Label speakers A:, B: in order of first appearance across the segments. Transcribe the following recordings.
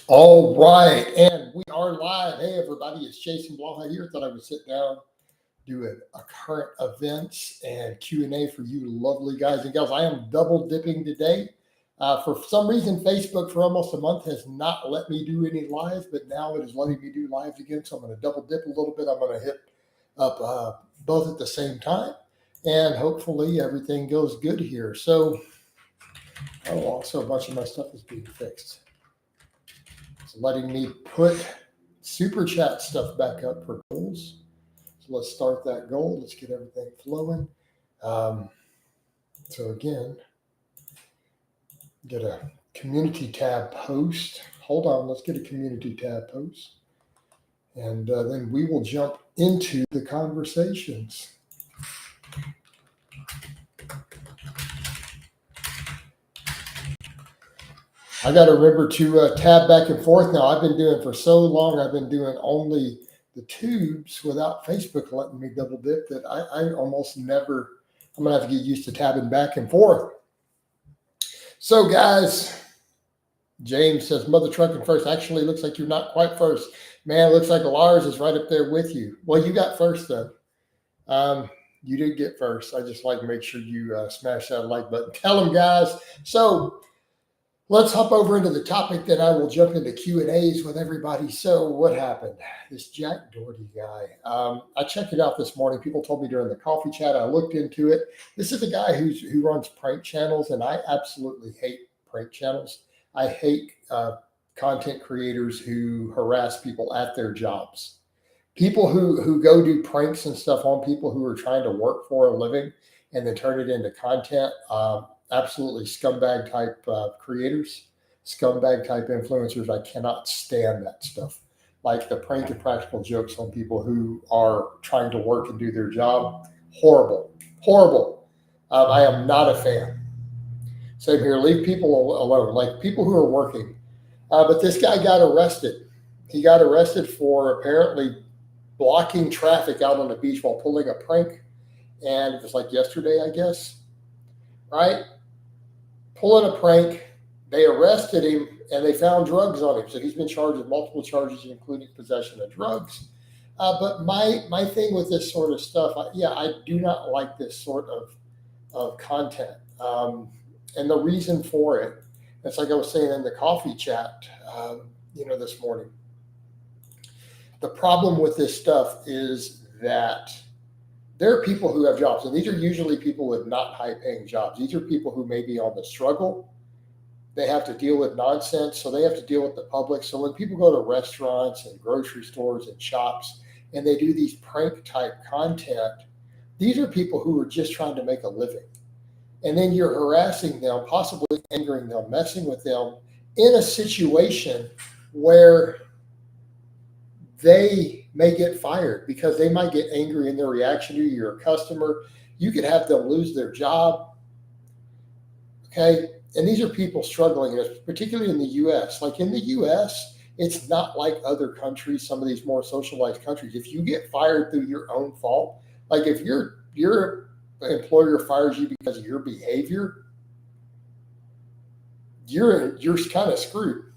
A: All right, and we are live. Hey, everybody, it's Jason Blaha here. Thought I would sit down, do a current events and Q&A for you lovely guys and gals. I am double dipping today. For some reason, Facebook for almost a month has not let me do any lives, but now it is letting me do lives again. So I'm going to double dip a little bit. I'm going to hit up both at the same time, and hopefully everything goes good here. So, also a bunch of my stuff is being fixed. It's letting me put super chat stuff back up for goals. So let's start that goal. Let's get everything flowing. So again, get a community tab post. Hold on, let's get a community tab post. And then we will jump into the conversations. I got to remember to tab back and forth now. I've been doing for so long, I've been doing only the tubes without Facebook letting me double dip that I almost never, I'm going to have to get used to tabbing back and forth. So guys, James says, Mother Trucking first. Actually, looks like you're not quite first. Man, looks like Lars is right up there with you. Well, you got first though. You did get first. I just like to make sure you smash that like button. Tell them guys. So let's hop over into the topic, then I will jump into Q&As with everybody. So what happened? This Jack Doherty guy. I checked it out this morning. People told me during the coffee chat. I looked into it. This is a guy who runs prank channels, and I absolutely hate prank channels. I hate content creators who harass people at their jobs. People who go do pranks and stuff on people who are trying to work for a living and then turn it into content. Absolutely scumbag type creators, scumbag type influencers. I cannot stand that stuff. Like the prank and practical jokes on people who are trying to work and do their job. Horrible, horrible. I am not a fan. Same here. Leave people alone, like people who are working. But this guy got arrested. He got arrested for apparently blocking traffic out on the beach while pulling a prank. And it was like yesterday, I guess, right? Pulling a prank. They arrested him and they found drugs on him. So he's been charged with multiple charges, including possession of drugs. But my thing with this sort of stuff, I do not like this sort of content. And the reason for it, it's like I was saying in the coffee chat, this morning. The problem with this stuff is that there are people who have jobs, and these are usually people with not high-paying jobs. These are people who may be on the struggle. They have to deal with nonsense, so they have to deal with the public. So when people go to restaurants and grocery stores and shops, and they do these prank-type content, these are people who are just trying to make a living. And then you're harassing them, possibly angering them, messing with them in a situation where they may get fired because they might get angry in their reaction to you. You're a customer. You could have them lose their job. Okay. And these are people struggling, particularly in the U.S. Like in the U.S., it's not like other countries, some of these more socialized countries. If you get fired through your own fault, like if your employer fires you because of your behavior, you're kind of screwed,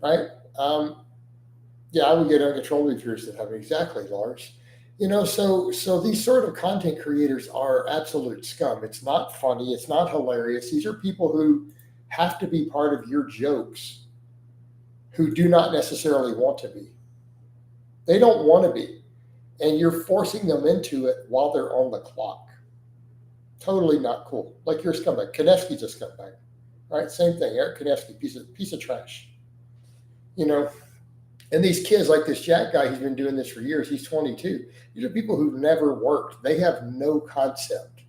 A: right? I would get uncontrollably furious at having exactly, Lars. So these sort of content creators are absolute scum. It's not funny. It's not hilarious. These are people who have to be part of your jokes who do not necessarily want to be. They don't want to be. And you're forcing them into it while they're on the clock. Totally not cool. Like you're a scumbag. Konevsky's a scumbag. Right? Same thing. Eric Konevsky, piece of trash. And these kids like this Jack guy, he's been doing this for years. He's 22. These are people who've never worked. They have no concept.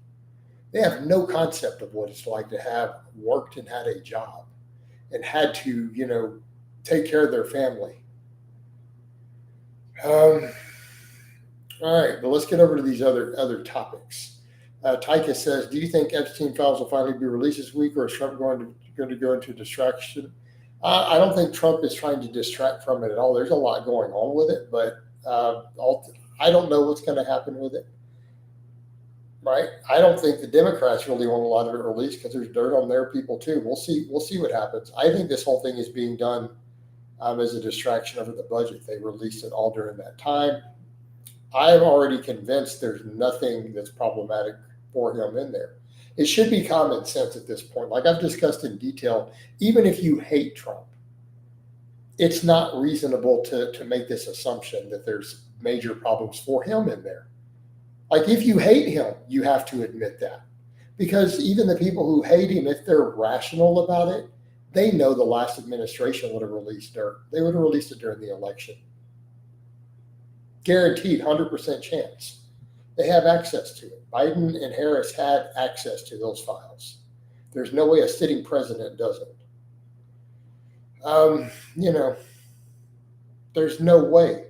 A: They have no concept of what it's like to have worked and had a job and had to, take care of their family. All right, but let's get over to these other topics. Tyka says, do you think Epstein files will finally be released this week, or is Trump going to go into distraction? I don't think Trump is trying to distract from it at all. There's a lot going on with it, but I don't know what's going to happen with it. Right? I don't think the Democrats really want a lot of it released because there's dirt on their people too. We'll see what happens. I think this whole thing is being done as a distraction over the budget. They released it all during that time. I'm already convinced there's nothing that's problematic for him in there. It should be common sense at this point. Like I've discussed in detail, even if you hate Trump, it's not reasonable to make this assumption that there's major problems for him in there. Like if you hate him, you have to admit that. Because even the people who hate him, if they're rational about it, they know the last administration would have released dirt. They would have released it during the election. Guaranteed, 100% chance. They have access to it. Biden and Harris had access to those files. There's no way a sitting president doesn't. There's no way.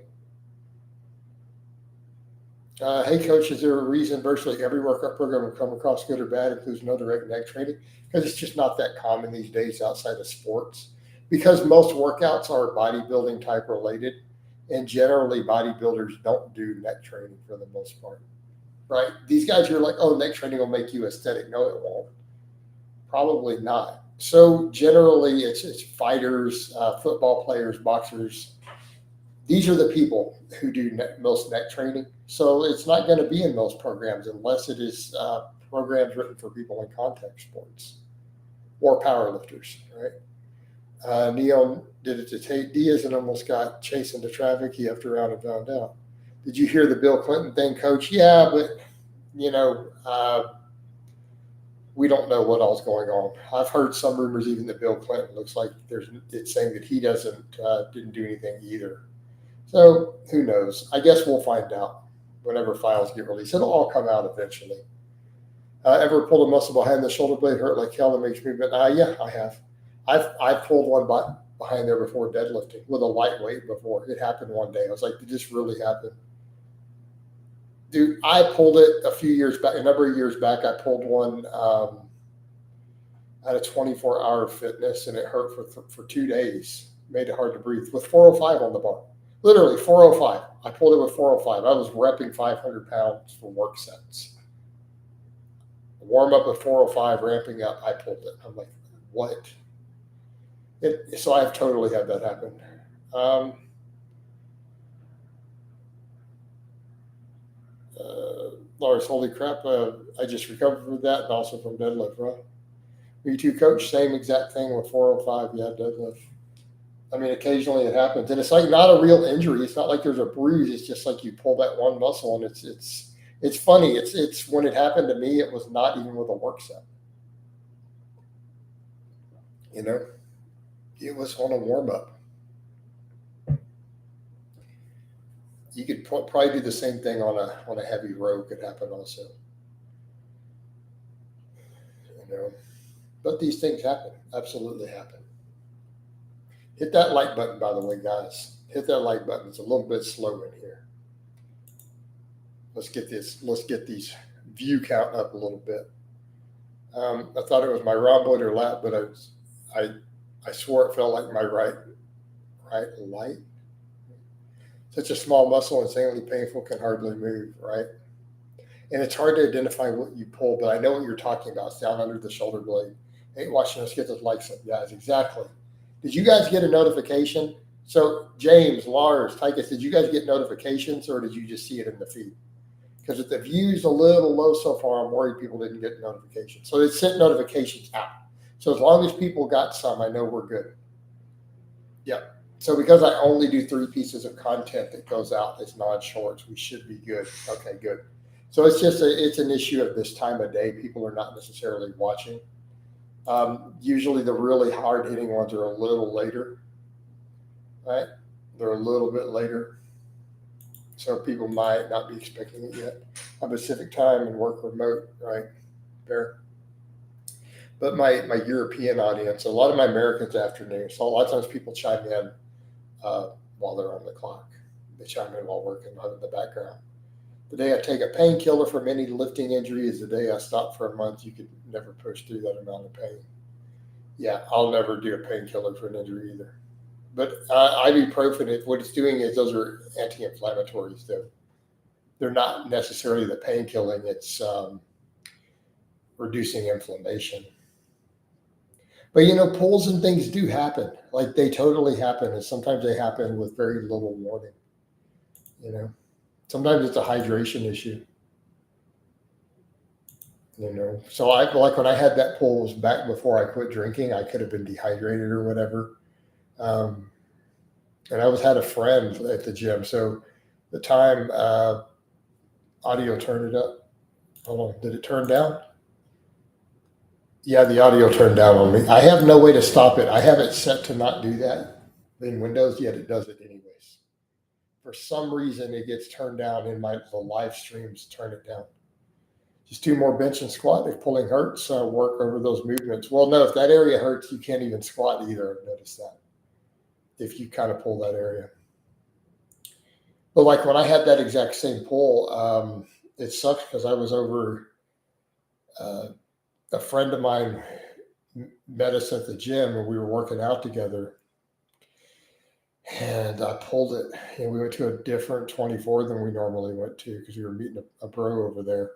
A: Hey, coach, is there a reason virtually every workout program will come across good or bad includes no direct neck training? Because it's just not that common these days outside of sports. Because most workouts are bodybuilding type related, and generally bodybuilders don't do neck training for the most part, right? These guys who are like, oh, neck training will make you aesthetic. No, it won't. Probably not. So generally it's fighters, football players, boxers. These are the people who do most neck training. So it's not going to be in most programs unless it is programs written for people in contact sports or powerlifters, right? Neon did it to Tate Diaz and almost got chased into traffic. He after around and found out. Did you hear the Bill Clinton thing, coach? Yeah, but, we don't know what all's going on. I've heard some rumors even that Bill Clinton looks like it's saying that he didn't do anything either. So who knows? I guess we'll find out whenever files get released. It'll all come out eventually. Ever pulled a muscle behind the shoulder blade hurt like hell that makes me, but yeah, I have. I've pulled one behind there before deadlifting with a lightweight before. It happened one day. I was like, did this really happen? Dude, I pulled it a number of years back. I pulled one at a 24-hour fitness, and it hurt for 2 days. Made it hard to breathe with 405 on the bar. Literally 405. I pulled it with 405. I was repping 500 pounds for work sets. Warm up at 405, ramping up. I pulled it. I'm like, what? So I've totally had that happen. Lars, holy crap, I just recovered from that and also from deadlift, right? Me too, coach, same exact thing with 405, yeah, deadlift. I mean, occasionally it happens. And it's like not a real injury. It's not like there's a bruise. It's just like you pull that one muscle and it's funny. It's when it happened to me, it was not even with a work set. It was on a warm up. You could probably do the same thing on a heavy row. Could happen also. But these things happen. Absolutely happen. Hit that like button, by the way, guys. Hit that like button. It's a little bit slow in here. Let's get these view count up a little bit. I thought it was my rhomboid or lat, but I swore it felt like my right light. Such a small muscle, insanely painful, can hardly move, right? And it's hard to identify what you pull, but I know what you're talking about. It's down under the shoulder blade. Hey, watching us get those likes up, guys. Exactly. Did you guys get a notification? So James, Lars, Tychus, did you guys get notifications or did you just see it in the feed? Because if the view's a little low so far, I'm worried people didn't get notifications. So they sent notifications out. So as long as people got some, I know we're good. Yep. So because I only do 3 pieces of content that goes out as non-shorts, we should be good. Okay, good. So it's an issue of this time of day. People are not necessarily watching. Usually the really hard-hitting ones are a little later, right? They're a little bit later. So people might not be expecting it yet. On Pacific time and work remote, right? Fair. But my European audience, a lot of my Americans afternoon. So a lot of times people chime in while they're on the clock. They chime in while working in the background. The day I take a painkiller from any lifting injury is the day I stop for a month. You could never push through that amount of pain. Yeah, I'll never do a painkiller for an injury either. But ibuprofen, what it's doing is those are anti-inflammatories, though. They're not necessarily the pain killing. It's reducing inflammation. But pulls and things do happen. Like they totally happen, and sometimes they happen with very little warning. Sometimes it's a hydration issue. So I like when I had that pull was back before I quit drinking. I could have been dehydrated or whatever. Um, and I had a friend at the gym. So the time audio turn it up. Hold on, did it turn down? Yeah, the audio turned down on me. I have no way to stop it. I have it set to not do that in Windows, yet it does it anyways. For some reason, it gets turned down in the live streams. Turn it down. Just 2 more bench and squat. If pulling hurts, work over those movements. Well, no, if that area hurts, you can't even squat either. I've noticed that. If you kind of pull that area. But like when I had that exact same pull, it sucked because I was over. A friend of mine met us at the gym and we were working out together. And I pulled it, and we went to a different 24 than we normally went to because we were meeting a bro over there.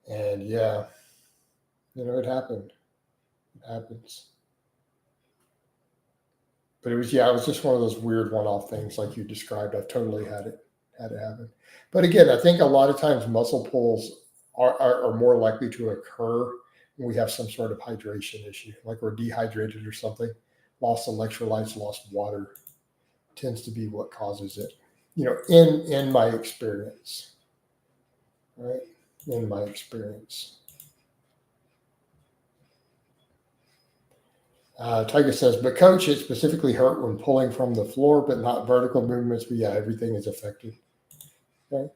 A: And yeah, it happened. It happens. But it was just one of those weird one-off things like you described. I've totally had it happen. But again, I think a lot of times muscle pulls are more likely to occur when we have some sort of hydration issue, like we're dehydrated or something, lost electrolytes, lost water tends to be what causes it, in my experience, right? In my experience. Tiger says, but coach, it specifically hurt when pulling from the floor, but not vertical movements. But yeah, everything is affected. Okay.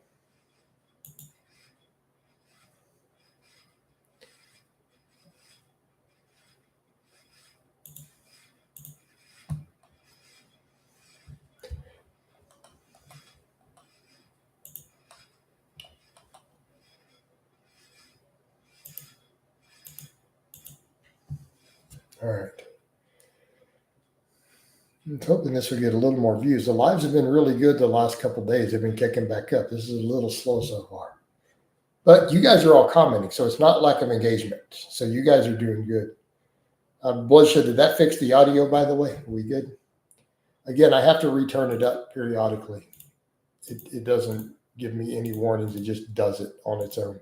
A: All right. I'm hoping this will get a little more views. The lives have been really good the last couple of days. They've been kicking back up. This is a little slow so far. But you guys are all commenting, so it's not lack of engagement. So you guys are doing good. Bloodshed, did that fix the audio, by the way? Are we good? Again, I have to return it up periodically. It doesn't give me any warnings. It just does it on its own.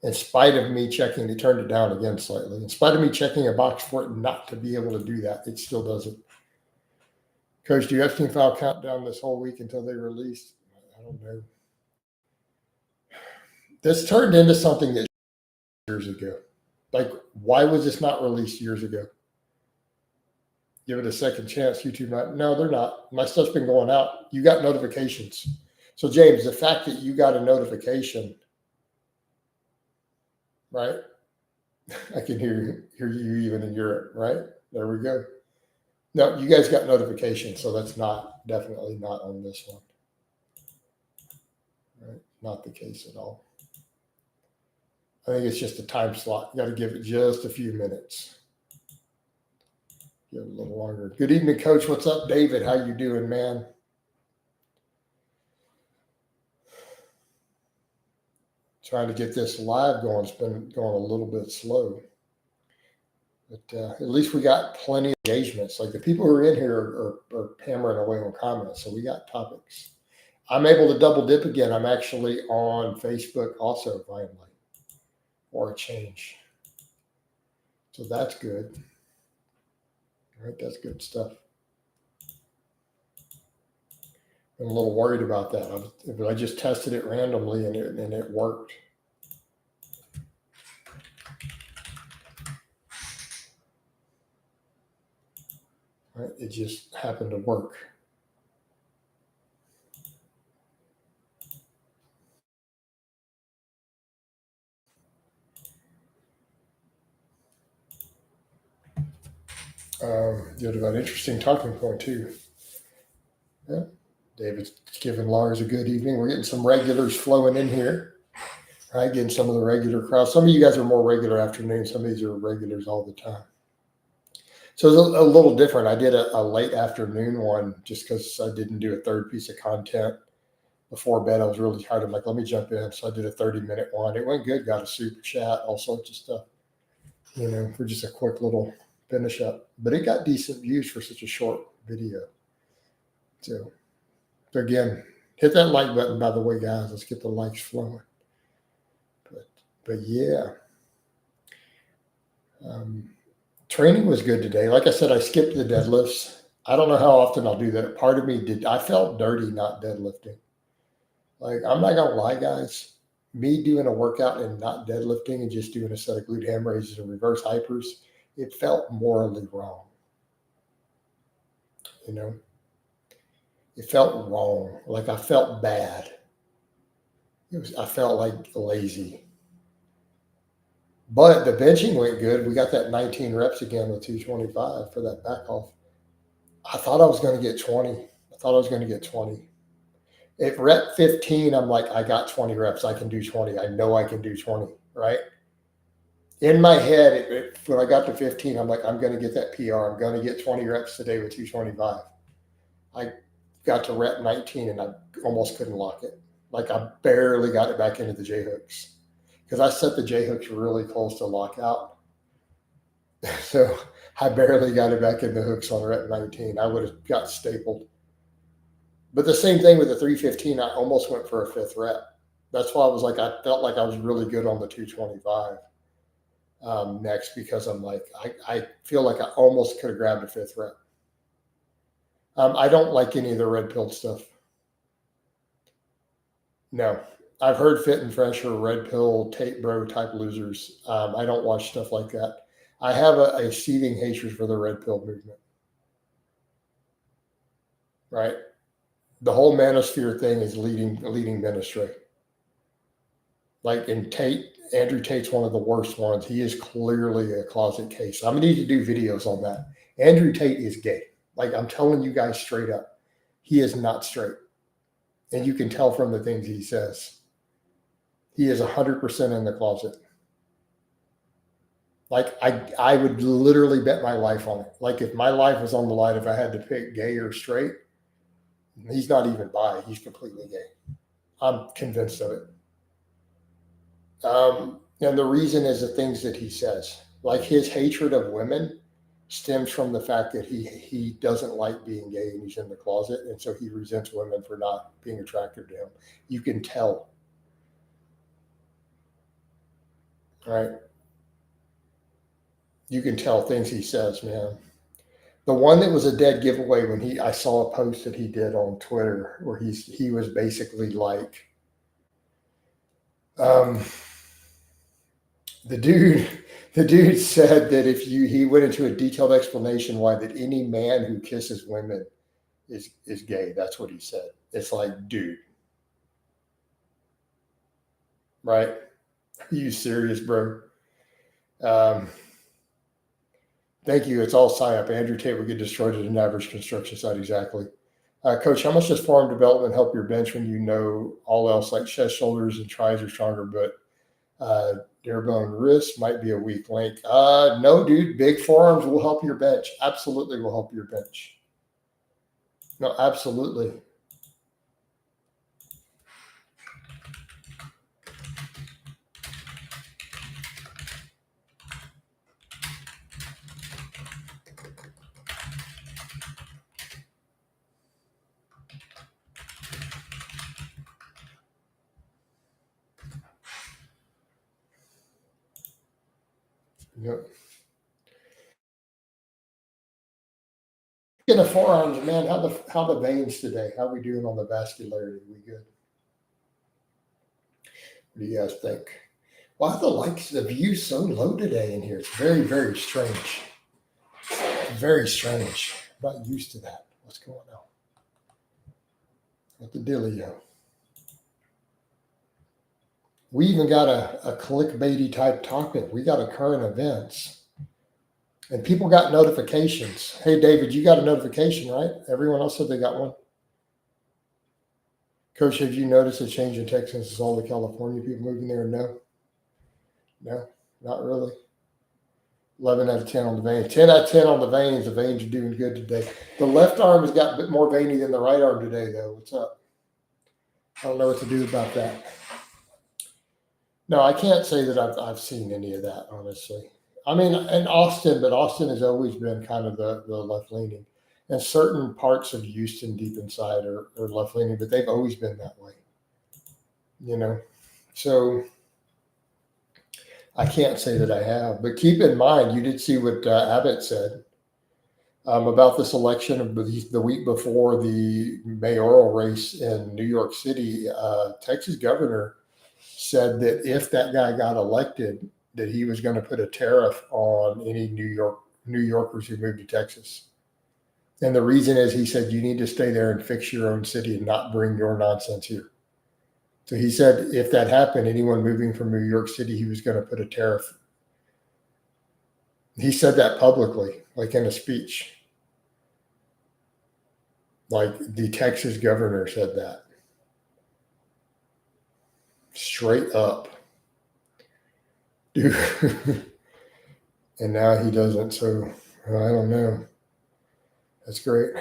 A: In spite of me checking, it turned it down again slightly. In spite of me checking a box for it not to be able to do that, it still does it. Coach, do you have Epstein file countdown this whole week until they release? I don't know. This turned into something that years ago. Like, why was this not released years ago? Give it a second chance. YouTube not. No, they're not. My stuff's been going out. You got notifications. So James, the fact that you got a notification, right? I can hear you even in Europe, right? There we go. No, you guys got notifications, so that's definitely not on this one. Right? Not the case at all. I think it's just a time slot. You got to give it just a few minutes. Give it a little longer. Good evening, Coach. What's up, David? How you doing, man? Trying to get this live going. It's been going a little bit slow. But at least we got plenty of engagements. Like the people who are in here are hammering away on comments. So we got topics. I'm able to double dip again. I'm actually on Facebook also finally for a change. So that's good. All right, that's good stuff. I'm a little worried about that. I just tested it randomly and it worked. Right, it just happened to work. You had an interesting talking point too. Yeah. David's giving Lars a good evening. We're getting some regulars flowing in here. Right, getting some of the regular crowds. Some of you guys are more regular afternoon. Some of these are regulars all the time. So it's a little different. I did a late afternoon one just because I didn't do a third piece of content before bed. I was really tired. I'm like, let me jump in. So I did a 30-minute one. It went good. Got a super chat, all sorts of stuff. for just a quick little finish up. But it got decent views for such a short video. So again, hit that like button, by the way, guys. Let's get the likes flowing. But yeah. Training was good today. Like I said, I skipped the deadlifts. I don't know how often I'll do that. Part of me I felt dirty not deadlifting. Like, I'm not gonna lie, guys. Me doing a workout and not deadlifting and just doing a set of glute ham raises and reverse hypers, it felt morally wrong. It felt wrong. Like, I felt bad. I felt like lazy. But the benching went good. We got that 19 reps again with 225 for that back off. I thought I was going to get 20. At rep 15, I'm like, I got 20 reps. I can do 20. I know I can do 20, right? In my head, when I got to 15, I'm like, I'm going to get that PR. I'm going to get 20 reps today with 225. I got to rep 19 and I almost couldn't lock it. Like, I barely got it back into the J hooks because I set the J hooks really close to lockout. So I barely got it back in the hooks on rep 19. I would have got stapled. But the same thing with the 315, I almost went for a fifth rep. That's why I was like, I felt like I was really good on the 225 next, because I'm like, I feel like I almost could have grabbed a fifth rep. I don't like any of the red pill stuff. No. I've heard Fit and Fresh are red pill, tape bro type losers. I don't watch stuff like that. I have a seething hatred for the red pill movement. Right? The whole manosphere thing is leading men astray. Like, in Andrew Tate's one of the worst ones. He is clearly a closet case. I'm going to need to do videos on that. Andrew Tate is gay. Like, I'm telling you guys straight up. He is not straight. And you can tell from the things he says. He is 100% in the closet. Like, I would literally bet my life on it. Like, if my life was on the line, if I had to pick gay or straight, he's not even bi. He's completely gay. I'm convinced of it. And the reason is the things that he says. Like, his hatred of women stems from the fact that he doesn't like being gay and he's in the closet. And so he resents women for not being attractive to him. You can tell. Right? You can tell things he says, man. The one that was a dead giveaway when I saw a post that he did on Twitter where he was basically like, the dude said that he went into a detailed explanation why that any man who kisses women is gay. That's what he said. It's like, dude, right? Are you serious, bro? Thank you. It's all sign up. Andrew Tate would get destroyed at an average construction site. Exactly. Coach, how much does farm development help your bench when you know all else like chest, shoulders, and tries are stronger, but bare bone wrist might be a weak link? No, dude. Big forearms will help your bench. Absolutely will help your bench. No, absolutely. Yep. In the forearms, man, how the veins today? How we doing on the vascularity? We good? What do you guys think? Why are the views so low today in here? It's very, very strange. Very strange. I'm not used to that. What's going on? What the dealio? We even got a clickbaity type topic. We got a current events. And people got notifications. Hey, David, you got a notification, right? Everyone else said they got one. Coach, have you noticed a change in Texas since all the California people moving there? No, not really. 11 out of 10 on the veins. 10 out of 10 on the veins. The veins are doing good today. The left arm has got a bit more veiny than the right arm today, though. What's up? I don't know what to do about that. No, I can't say that I've seen any of that, honestly. I mean, and Austin, but Austin has always been kind of the left leaning. And certain parts of Houston deep inside are left leaning, but they've always been that way, you know? So I can't say that I have, but keep in mind, you did see what Abbott said about this election of the week before the mayoral race in New York City. Texas governor said that if that guy got elected, that he was going to put a tariff on any New Yorkers who moved to Texas. And the reason is, he said, you need to stay there and fix your own city and not bring your nonsense here. So he said if that happened, anyone moving from New York City, he was going to put a tariff. He said that publicly, like in a speech. Like the Texas governor said that. Straight up. Dude. And now he doesn't, so I don't know. That's great.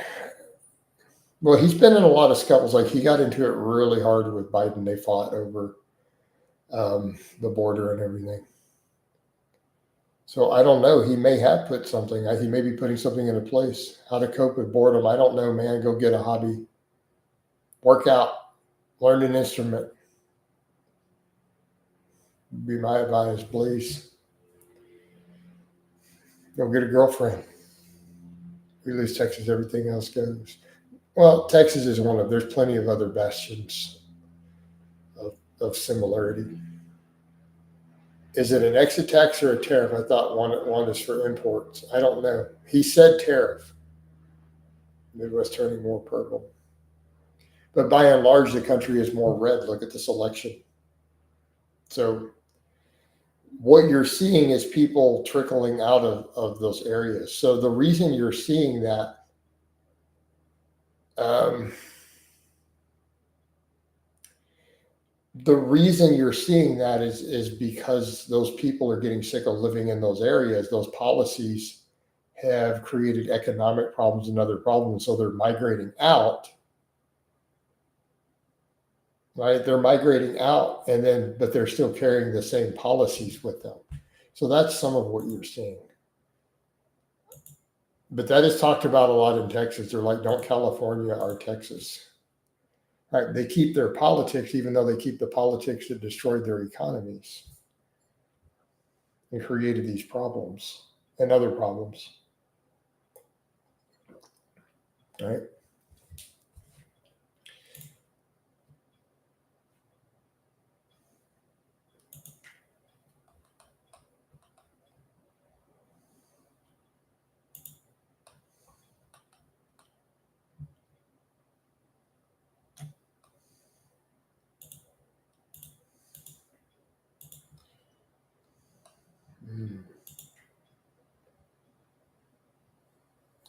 A: Well, he's been in a lot of scuffles. Like he got into it really hard with Biden. They fought over the border and everything. So I don't know. He may have put something. He may be putting something into place. How to cope with boredom. I don't know, man. Go get a hobby. Work out. Learn an instrument. Be my advice, please. Go get a girlfriend. We lose Texas, everything else goes. Well, Texas is there's plenty of other bastions of similarity. Is it an exit tax or a tariff? I thought one is for imports. I don't know. He said tariff. Midwest turning more purple. But by and large, the country is more red. Look at this election. So what you're seeing is people trickling out of those areas. So the reason you're seeing that, is because those people are getting sick of living in those areas. Those policies have created economic problems and other problems. So they're migrating out, right? They're migrating out but they're still carrying the same policies with them. So that's some of what you're seeing. But that is talked about a lot in Texas. They're like, don't California our Texas. Right? They keep their politics, even though they keep the politics that destroyed their economies and created these problems and other problems. Right?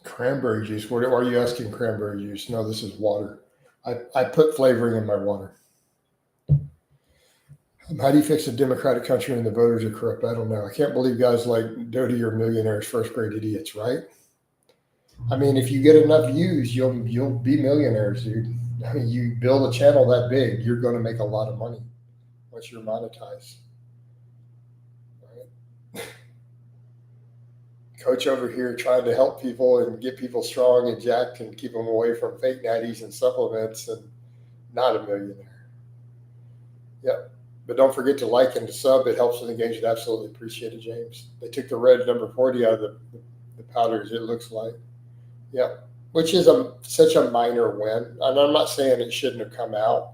A: Cranberry juice. What are you asking? Cranberry juice? No, this is water. I put flavoring in my water. How do you fix a democratic country when the voters are corrupt? I don't know. I can't believe guys like Doherty are millionaires, first grade idiots, right? I mean, if you get enough views, you'll be millionaires, dude. I mean, you build a channel that big, you're going to make a lot of money once you're monetized. Right? Coach over here trying to help people and get people strong and jacked and keep them away from fake natties and supplements, and not a millionaire. Yep. But don't forget to like and to sub. It helps with engagement. Absolutely appreciate it, James. They took the red number 40 out of the powders, it looks like. Yeah, which is such a minor win. And I'm not saying it shouldn't have come out,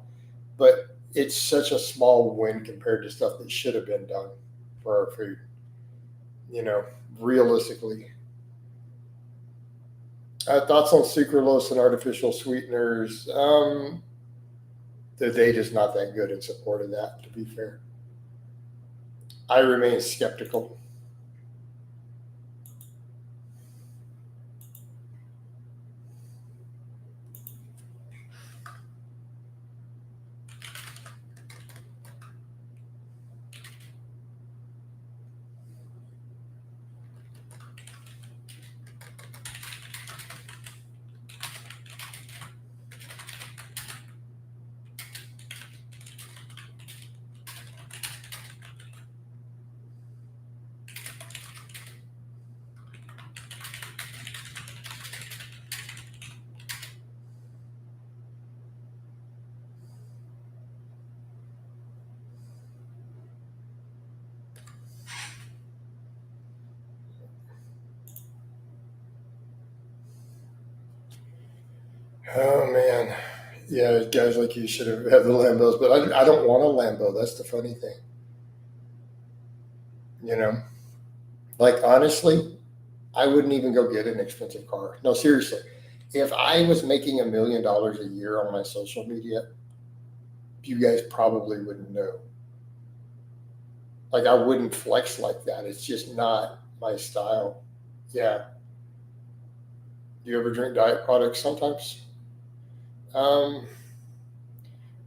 A: but it's such a small win compared to stuff that should have been done for our food. Realistically. Thoughts on sucralose and artificial sweeteners? The data is not that good in support of that, to be fair. I remain skeptical. Oh man, yeah, guys like you should have had the Lambos, but I don't want a Lambo. That's the funny thing, you know. Like honestly, I wouldn't even go get an expensive car. No, seriously, if I was making $1 million a year on my social media, you guys probably wouldn't know. Like I wouldn't flex like that. It's just not my style. Yeah. Do you ever drink diet products sometimes? Um,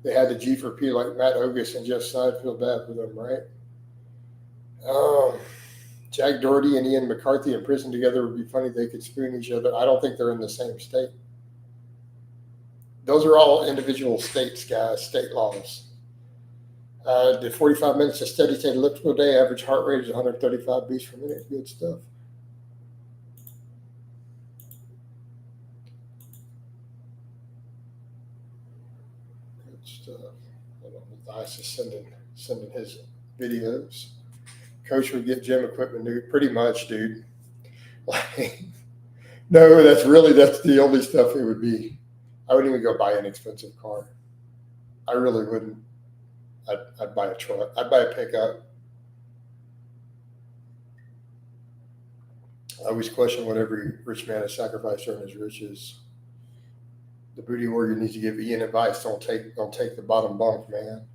A: they had the G for P like Matt Ogus and Jeff Side. Feel bad for them, right? Um, Jack Doherty and Ian McCarthy in prison together would be funny. They could spoon each other. I don't think they're in the same state. Those are all individual states, guys, state laws. Did 45 minutes of steady state elliptical day. Average heart rate is 135 beats per minute. Good stuff. Good stuff. I don't know if Dice is sending his videos. Coach would get gym equipment, dude. Pretty much, dude. Like, no, that's the only stuff it would be. I wouldn't even go buy an expensive car. I really wouldn't. I'd buy a truck. I'd buy a pickup. I always question what every rich man has sacrificed to earn his riches. The booty warrior needs to give Ian advice. Don't take the bottom bunk, man.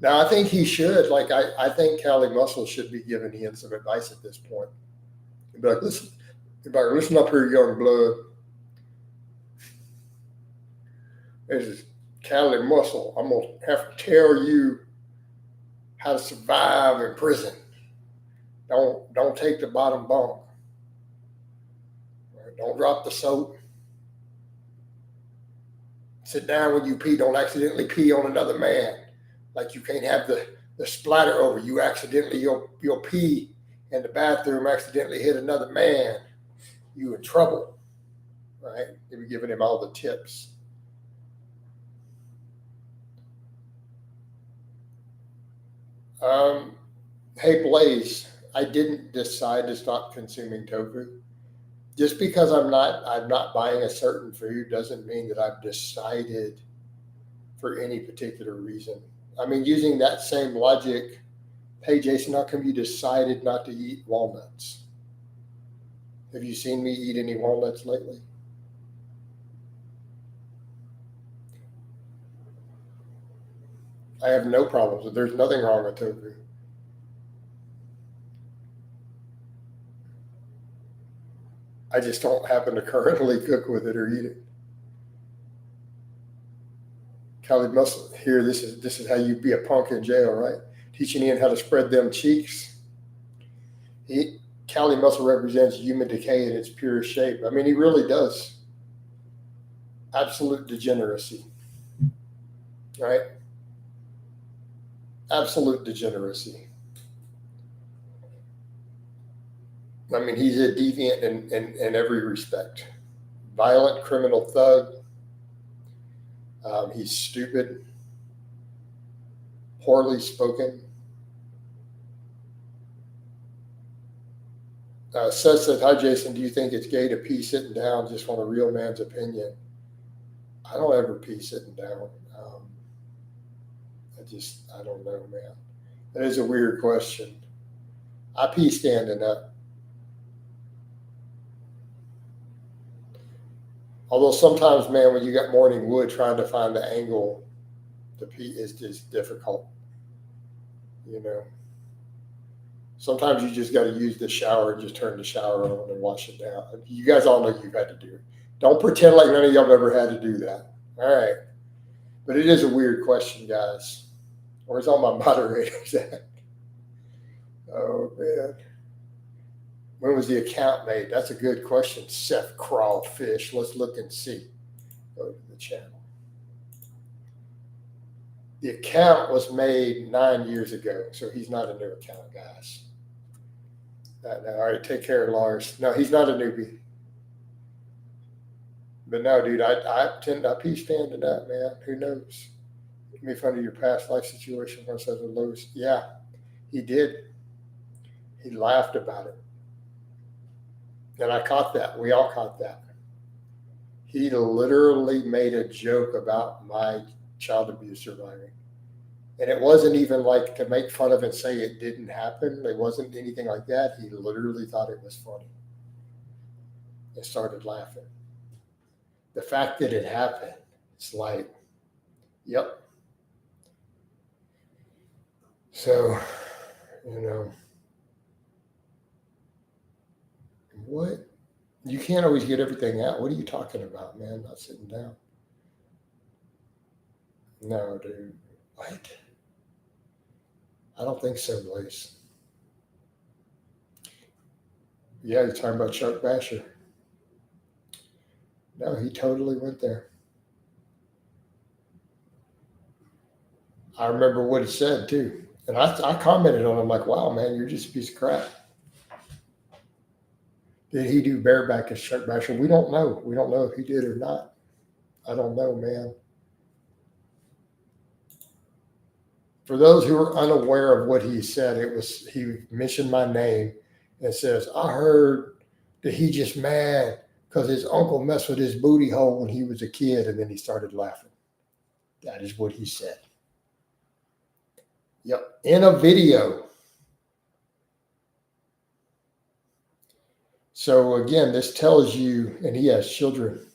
A: Now I think he should. Like I think Cali Muscle should be giving Ian some advice at this point. He'd be like, listen up here, young blood. This is Cali Muscle. I'm gonna have to tell you how to survive in prison. Don't take the bottom bunk. Don't drop the soap. Sit down when you pee. Don't accidentally pee on another man. Like you can't have the splatter over. You accidentally you'll pee in the bathroom, accidentally hit another man. You in trouble, right? They were giving him all the tips. Hey Blaze, I didn't decide to stop consuming tofu. Just because I'm not buying a certain food doesn't mean that I've decided for any particular reason. I mean, using that same logic, hey Jason, how come you decided not to eat walnuts? Have you seen me eat any walnuts lately? I have no problems. There's nothing wrong with tofu. I just don't happen to currently cook with it or eat it. Callie must hear this is how you be a punk in jail, right? Teaching Ian how to spread them cheeks. He Cali muscle represents human decay in its purest shape. I mean, he really does. Absolute degeneracy, right? Absolute degeneracy. I mean, he's a deviant in every respect. Violent criminal thug. He's stupid, poorly spoken. Seth said, "Hi Jason, do you think it's gay to pee sitting down? Just want a real man's opinion." I don't ever pee sitting down. I don't know, man. That is a weird question. I pee standing up. Although sometimes, man, when you got morning wood, trying to find the angle to pee is just difficult. You know, sometimes you just got to use the shower and just turn the shower on and wash it down. You guys all know you've had to do it. Don't pretend like none of y'all have ever had to do that. All right. But it is a weird question, guys. Where's all my moderators at? Oh, man. When was the account made? That's a good question. Seth Crawfish. Let's look and see. Go to the channel. The account was made 9 years ago, so he's not a new account, guys. All right, take care, Lars. No, he's not a newbie. But no, dude, I pee standing up, man. Who knows? Give me fun of your past life situation once I was Lowe's. Yeah, he did. He laughed about it. And I caught that. We all caught that. He literally made a joke about my child abuse surviving. And it wasn't even like to make fun of and say it didn't happen. It wasn't anything like that. He literally thought it was funny and started laughing. The fact that it happened, it's like, yep. So, you know, what? You can't always get everything out. What are you talking about, man? Not sitting down. No, dude. What? I don't think so, Blaze. Yeah, you're talking about Chuck Basher. No, he totally went there. I remember what he said too. And I commented on him like, wow, man, you're just a piece of crap. Did he do bareback as Chuck Basher? We don't know. We don't know if he did or not. I don't know, man. For those who are unaware of what he said, he mentioned my name and says, I heard that he just mad because his uncle messed with his booty hole when he was a kid, and then he started laughing. That is what he said. Yep. In a video. So again, this tells you, and he has children.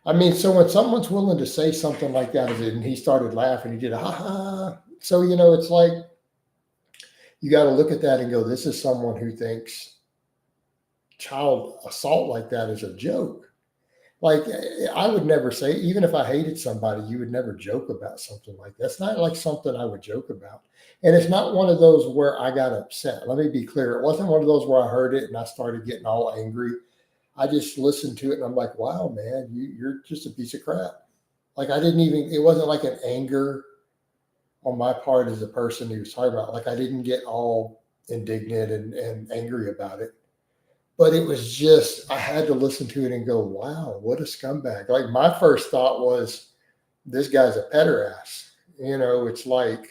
A: I mean, so when someone's willing to say something like that, and he started laughing, he did a ha ha. So, it's like, you got to look at that and go, this is someone who thinks child assault like that is a joke. Like, I would never say, even if I hated somebody, you would never joke about something like that. It's not like something I would joke about. And it's not one of those where I got upset. Let me be clear. It wasn't one of those where I heard it and I started getting all angry. I just listened to it and I'm like, wow, man, you're just a piece of crap. Like, it wasn't like an anger on my part as a person he was talking about. Like, I didn't get all indignant and angry about it. But it was just, I had to listen to it and go, wow, what a scumbag. Like, my first thought was, this guy's a pederast. It's like,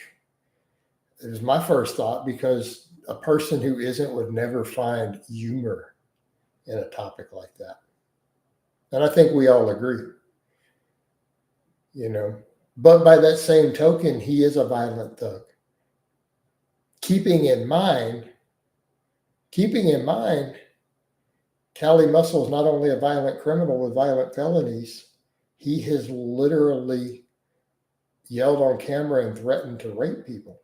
A: it was my first thought because a person who isn't would never find humor in a topic like that. And I think we all agree, But by that same token, he is a violent thug. Keeping in mind, Cali Muscle is not only a violent criminal with violent felonies, he has literally yelled on camera and threatened to rape people.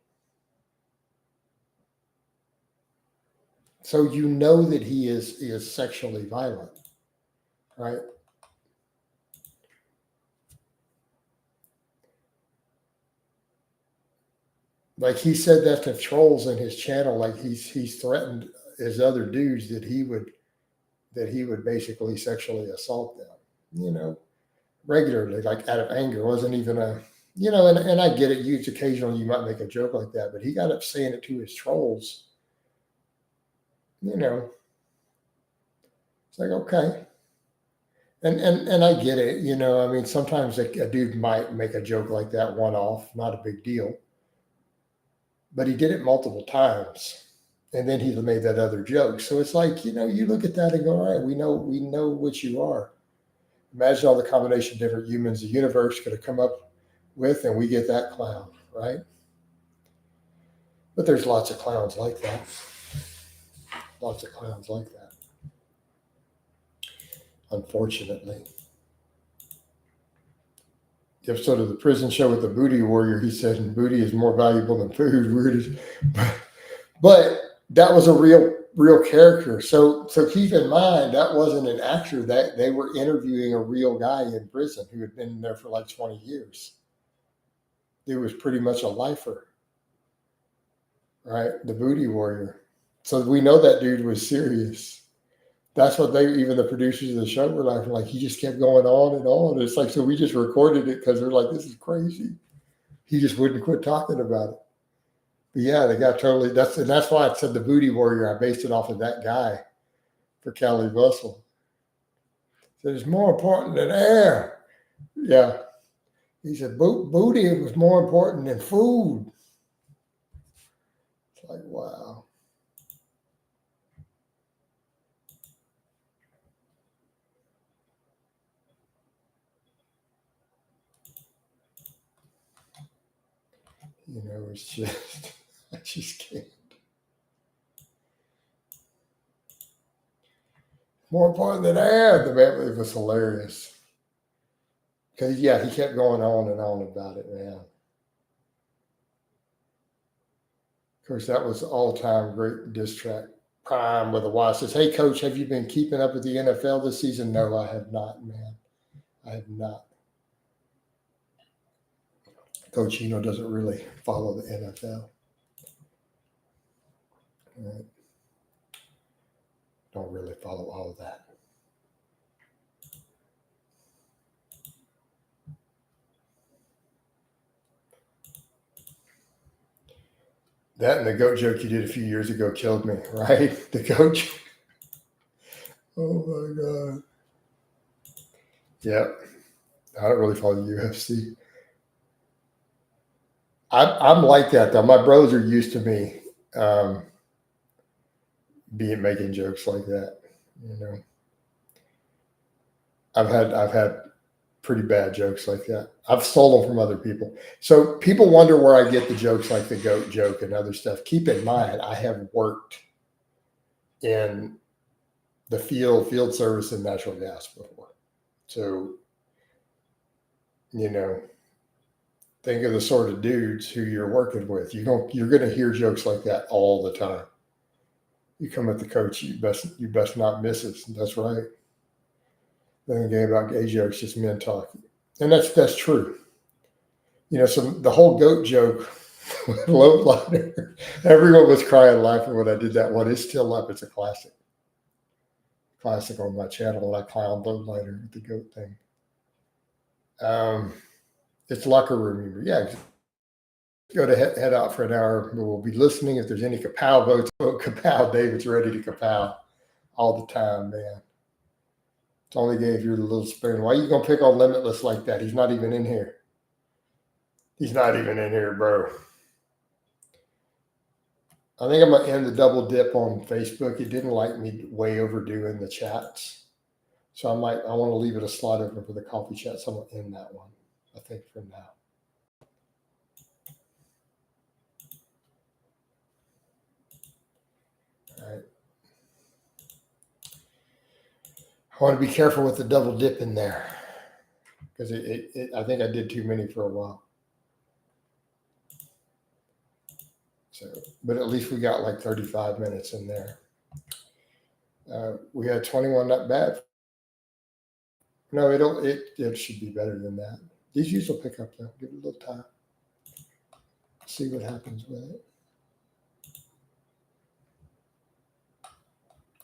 A: So that he is sexually violent, right? Like, he said that to trolls in his channel, like he's threatened his other dudes that he would basically sexually assault them, regularly, like out of anger. It wasn't even and I get it. Occasionally you might make a joke like that, but he got up saying it to his trolls. It's like, okay. And I get it, I mean, sometimes a dude might make a joke like that one off, not a big deal. But he did it multiple times. And then he made that other joke. So it's like, you look at that and go, all right, we know what you are. Imagine all the combination of different humans the universe could have come up with, and we get that clown, right? But there's lots of clowns like that. Lots of clowns like that. Unfortunately. The episode of the prison show with the booty warrior, he said, booty is more valuable than food. But that was a real character. So keep in mind, that wasn't an actor. That they were interviewing a real guy in prison who had been there for like 20 years. It was pretty much a lifer, right? The booty warrior. So we know that dude was serious. That's what even the producers of the show were like, he just kept going on and on. It's like, so we just recorded it because they're like, this is crazy. He just wouldn't quit talking about it. But yeah, they got totally, that's why I said the booty warrior. I based it off of that guy for Cali Russell. So it's more important than air. Yeah. He said, booty was more important than food. It's like, wow. It's just, I just can't. More important than that, the man, it was hilarious. Because, yeah, he kept going on and on about it, man. Of course, that was all-time great diss track. Prime with a Y says, "Hey, Coach, have you been keeping up with the NFL this season?" No, I have not, man. I have not. Coach doesn't really follow the NFL. Right? Don't really follow all of that. That and the goat joke you did a few years ago killed me, right? The goat. Oh my God. Yep. I don't really follow the UFC. I'm like that though. My bros are used to me making jokes like that. I've had pretty bad jokes like that. I've stolen from other people. So people wonder where I get the jokes like the goat joke and other stuff. Keep in mind, I have worked in the field service and natural gas before. So, think of the sort of dudes who you're working with. You're going to hear jokes like that all the time. You come at the coach, you best not miss it. That's right. Then again, about gay jokes, just men talking, and that's true. So the whole goat joke, low liner, everyone was crying, laughing when I did that one. It's still up. It's a classic on my channel. And I clown low liner with the goat thing. It's locker room humor. Yeah. Go to head out for an hour. We'll be listening. If there's any kapow votes, vote kapow. David's ready to kapow all the time, man. It's only gave you the little spoon. Why are you gonna pick on Limitless like that? He's not even in here. He's not even in here, bro. I think I'm gonna end the double dip on Facebook. It didn't like me way overdoing the chats, so I want to leave it a slot open for the coffee chat. So I'm gonna end that one. I think for now. All right. I want to be careful with the double dip in there because I think I did too many for a while. So, but at least we got like 35 minutes in there. We had 21, not bad. No, it should be better than that. These views will pick up though. Give it a little time. See what happens with it.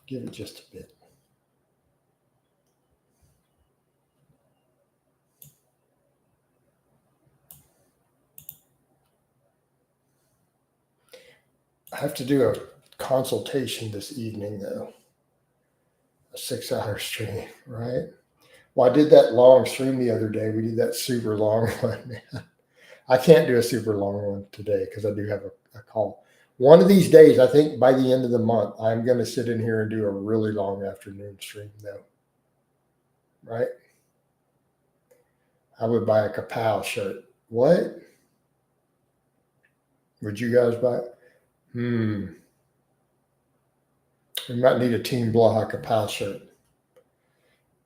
A: Give it just a bit. I have to do a consultation this evening though. A 6-hour stream, right? Well, I did that long stream the other day. We did that super long one. I can't do a super long one today because I do have a call. One of these days, I think by the end of the month, I'm going to sit in here and do a really long afternoon stream though. Right? I would buy a kapow shirt. What? Would you guys buy it? We might need a Team Blaha kapow shirt.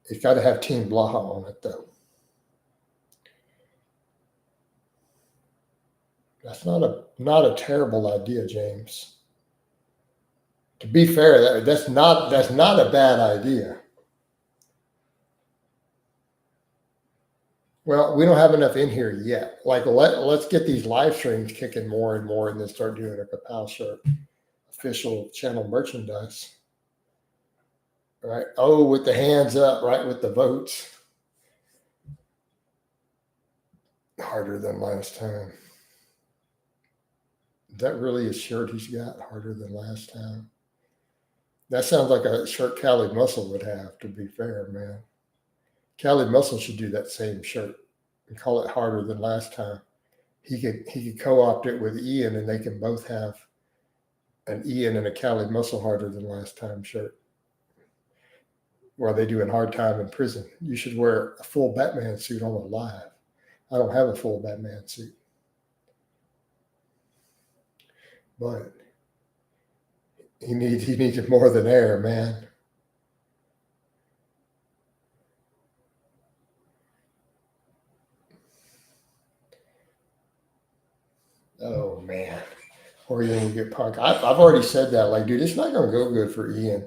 A: It's got to have Team Blaha on it though. That's not a terrible idea, James. To be fair, that's not a bad idea. Well, we don't have enough in here yet. Like let's get these live streams kicking more and more, and then start doing a kapow shirt, official channel merchandise. Right? Oh, with the hands up, right? With the votes. Harder than last time. Is that really a shirt he's got? Harder than last time. That sounds like a shirt Cali Muscle would have, to be fair, man. Cali Muscle should do that same shirt and call it harder than last time. He could co-opt it with Ian, and they can both have an Ian and a Cali Muscle harder than last time shirt. While they doing hard time in prison. You should wear a full Batman suit on the live. I don't have a full Batman suit. but he needs more than air, man. Oh man. Or Ian will get punked. I've already said that. Like, dude, it's not going to go good for Ian.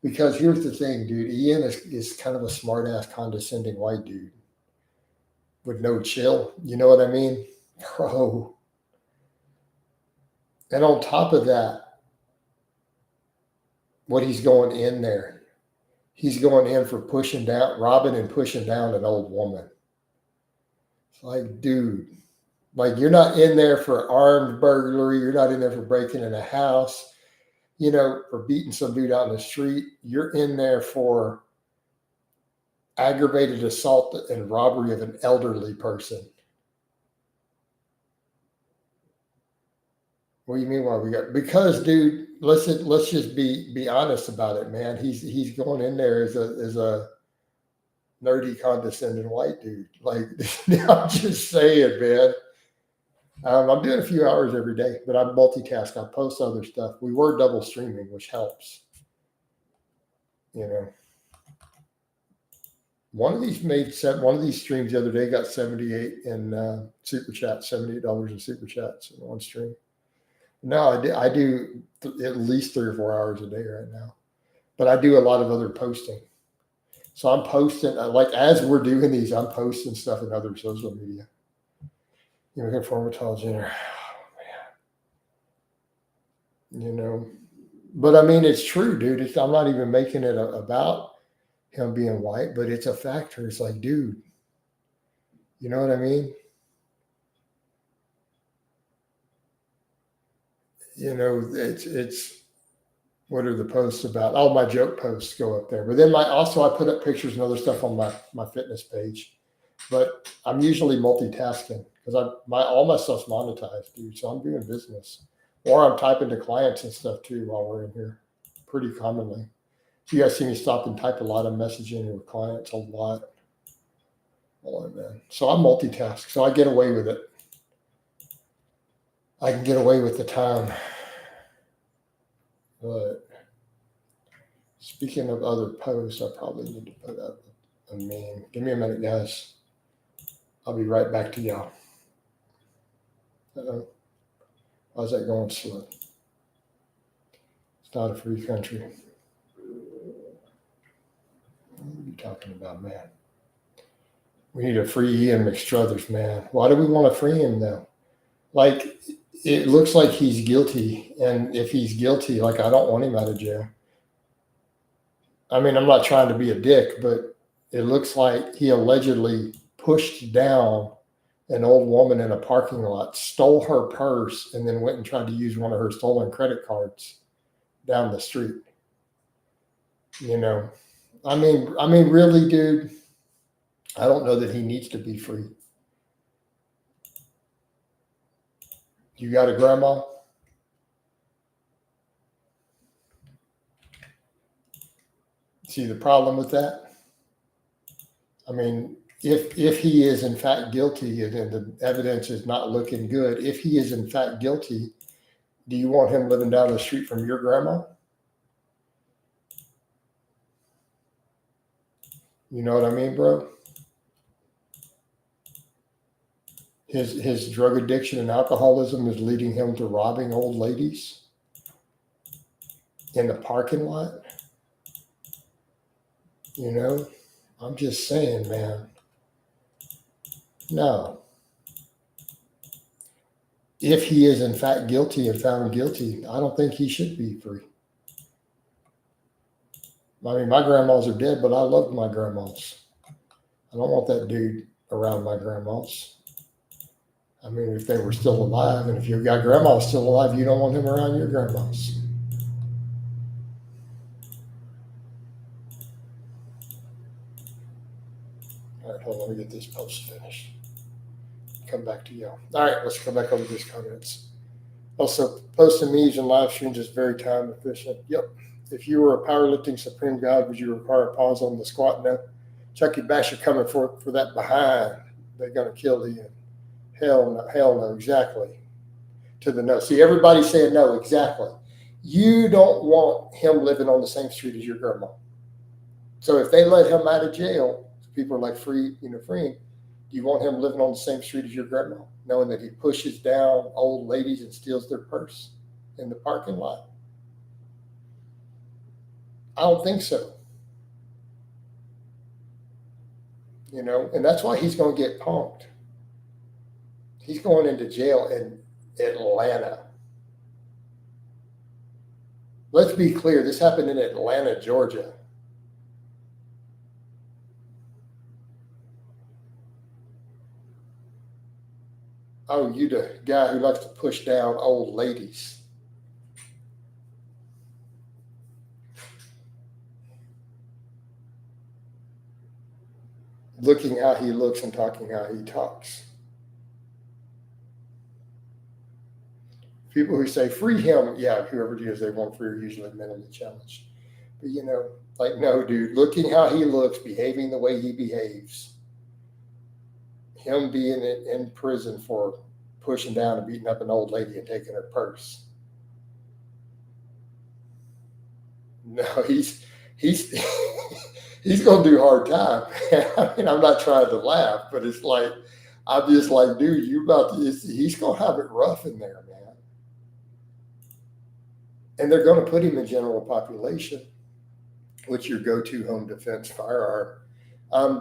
A: Because here's the thing, dude. Ian is kind of a smart ass, condescending white dude with no chill. You know what I mean? Bro. And on top of that, what he's going in there, he's going in for robbing and pushing down an old woman. It's like, dude, like you're not in there for armed burglary. You're not in there for breaking in a house, for beating some dude out in the street. You're in there for aggravated assault and robbery of an elderly person. What do you mean? Why we got? Because, dude, let's just be honest about it, man. He's going in there as a nerdy, condescending white dude. Like, I'm just saying, man. I'm doing a few hours every day, but I multitask. I post other stuff. We were double streaming, which helps. One of these streams the other day got 78 in super chat, $78 in super chats in one stream. No, I do at least 3 or 4 hours a day right now, but I do a lot of other posting. So I'm posting, like as we're doing these, I'm posting stuff in other social media. Looking for a tall Jenner. Oh, man. But I mean, it's true, dude. I'm not even making it about him being white, but it's a factor. It's like, dude, you know what I mean? It's what are the posts about? All my joke posts go up there. But then I put up pictures and other stuff on my fitness page. But I'm usually multitasking because all my stuff's monetized, dude. So I'm doing business. Or I'm typing to clients and stuff too while we're in here pretty commonly. So you guys see me stop and type a lot of messaging with clients a lot. Hold on, man. So I multitask. So I get away with it. I can get away with the time. But speaking of other posts, I probably need to put up a meme. Give me a minute, guys. I'll be right back to y'all. Uh-oh. How's that going slow? It's not a free country. What are you talking about, man? We need to free Ian McStruthers, man. Why do we want to free him, though? Like, it looks like he's guilty. And if he's guilty, like, I don't want him out of jail. I mean, I'm not trying to be a dick, but it looks like he allegedly pushed down an old woman in a parking lot, stole her purse, and then went and tried to use one of her stolen credit cards down the street. I mean, really, dude, I don't know that he needs to be free. You got a grandma? See the problem with that? I mean, if he is in fact guilty and the evidence is not looking good, if he is in fact guilty, do you want him living down the street from your grandma? You know what I mean, bro? His drug addiction and alcoholism is leading him to robbing old ladies in the parking lot. I'm just saying, man. No. If he is in fact guilty and found guilty, I don't think he should be free. I mean, my grandmas are dead, but I loved my grandmas. I don't want that dude around my grandmas. I mean, if they were still alive, and if you've got grandmas still alive, you don't want him around your grandmas. All right, hold on, let me get this post finished. Come back to y'all. All right, let's come back over to these comments. Also, posting memes and live streams is very time efficient. Yep. If you were a powerlifting supreme god, would you require a pause on the squat? No. Chucky Basher coming for that behind. They're going to kill Ian. Hell no, exactly. to the no. See, everybody's saying no, exactly. You don't want him living on the same street as your grandma. So if they let him out of jail, people are like freeing. Do you want him living on the same street as your grandma, knowing that he pushes down old ladies and steals their purse in the parking lot? I don't think so. And that's why he's going to get punked. He's going into jail in Atlanta. Let's be clear, this happened in Atlanta, Georgia. Oh, you the guy who likes to push down old ladies. Looking how he looks and talking how he talks. People who say free him, yeah, whoever it is they want free are usually mentally challenged. But no, dude, looking how he looks, behaving the way he behaves, him being in prison for pushing down and beating up an old lady and taking her purse. No, he's he's gonna do hard time. I mean, I'm not trying to laugh, but it's like I'm just like, dude, he's gonna have it rough in there, man. And they're gonna put him in general population, which your go-to home defense firearm.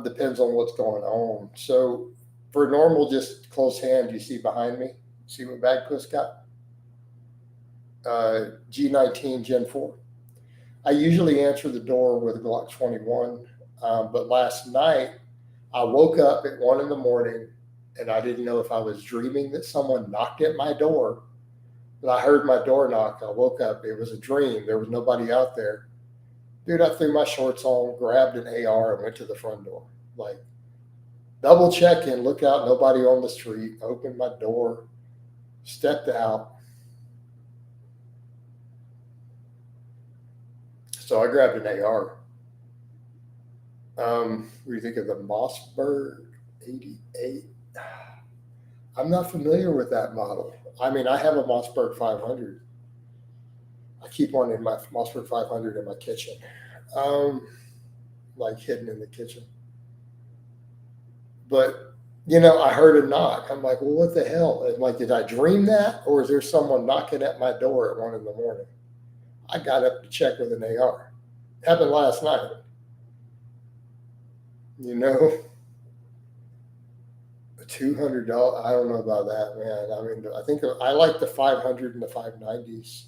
A: Depends on what's going on. So for normal, just close hand, you see behind me, see what Bagpuss got? G19 Gen 4. I usually answer the door with a Glock 21, but last night I woke up at 1 a.m. and I didn't know if I was dreaming that someone knocked at my door. But I heard my door knock. I woke up. It was a dream. There was nobody out there. Dude, I threw my shorts on, grabbed an AR, and went to the front door. Like, double check in, look out, nobody on the street. Opened my door, stepped out. So I grabbed an AR. What do you think of the Mossberg 88? I'm not familiar with that model. I mean, I have a Mossberg 500. I keep one in my Mossberg 500 in my kitchen, like hidden in the kitchen. But, I heard a knock. I'm like, well, what the hell? I'm like, did I dream that? Or is there someone knocking at my door at 1 a.m? I got up to check with an AR. It happened last night. $200. I don't know about that, man. I mean, I think I like the 500 and the 590s.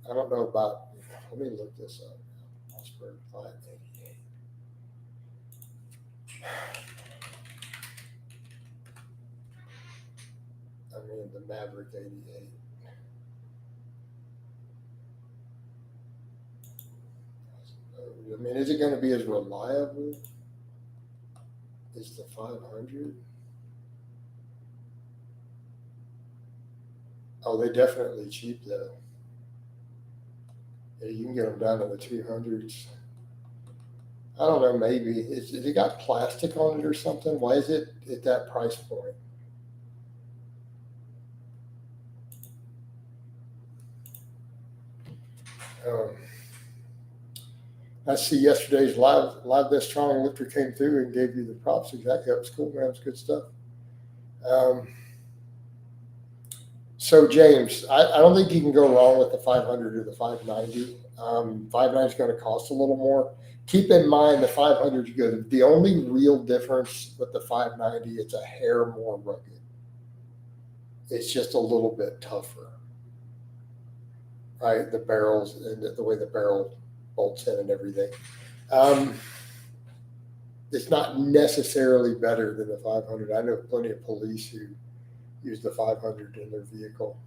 A: I don't know about. Let me look this up. Mossberg 588. I mean, the Maverick 88. I mean, is it going to be as reliable as the 500? Oh, they definitely cheap though. Yeah, you can get them down to the 200s. I don't know, maybe. Is it got plastic on it or something? Why is it at that price point? I see yesterday's live best strong lifter came through and gave you the props. Exactly. That was cool, man. It was good stuff. So James, I don't think you can go wrong with the 500 or the 590. 590 is going to cost a little more. Keep in mind the 500 is good. The only real difference with the 590, it's a hair more rugged. It's just a little bit tougher, right? The barrels and the way the barrel bolts in and everything. It's not necessarily better than the 500. I know plenty of police who use the 500 in their vehicle.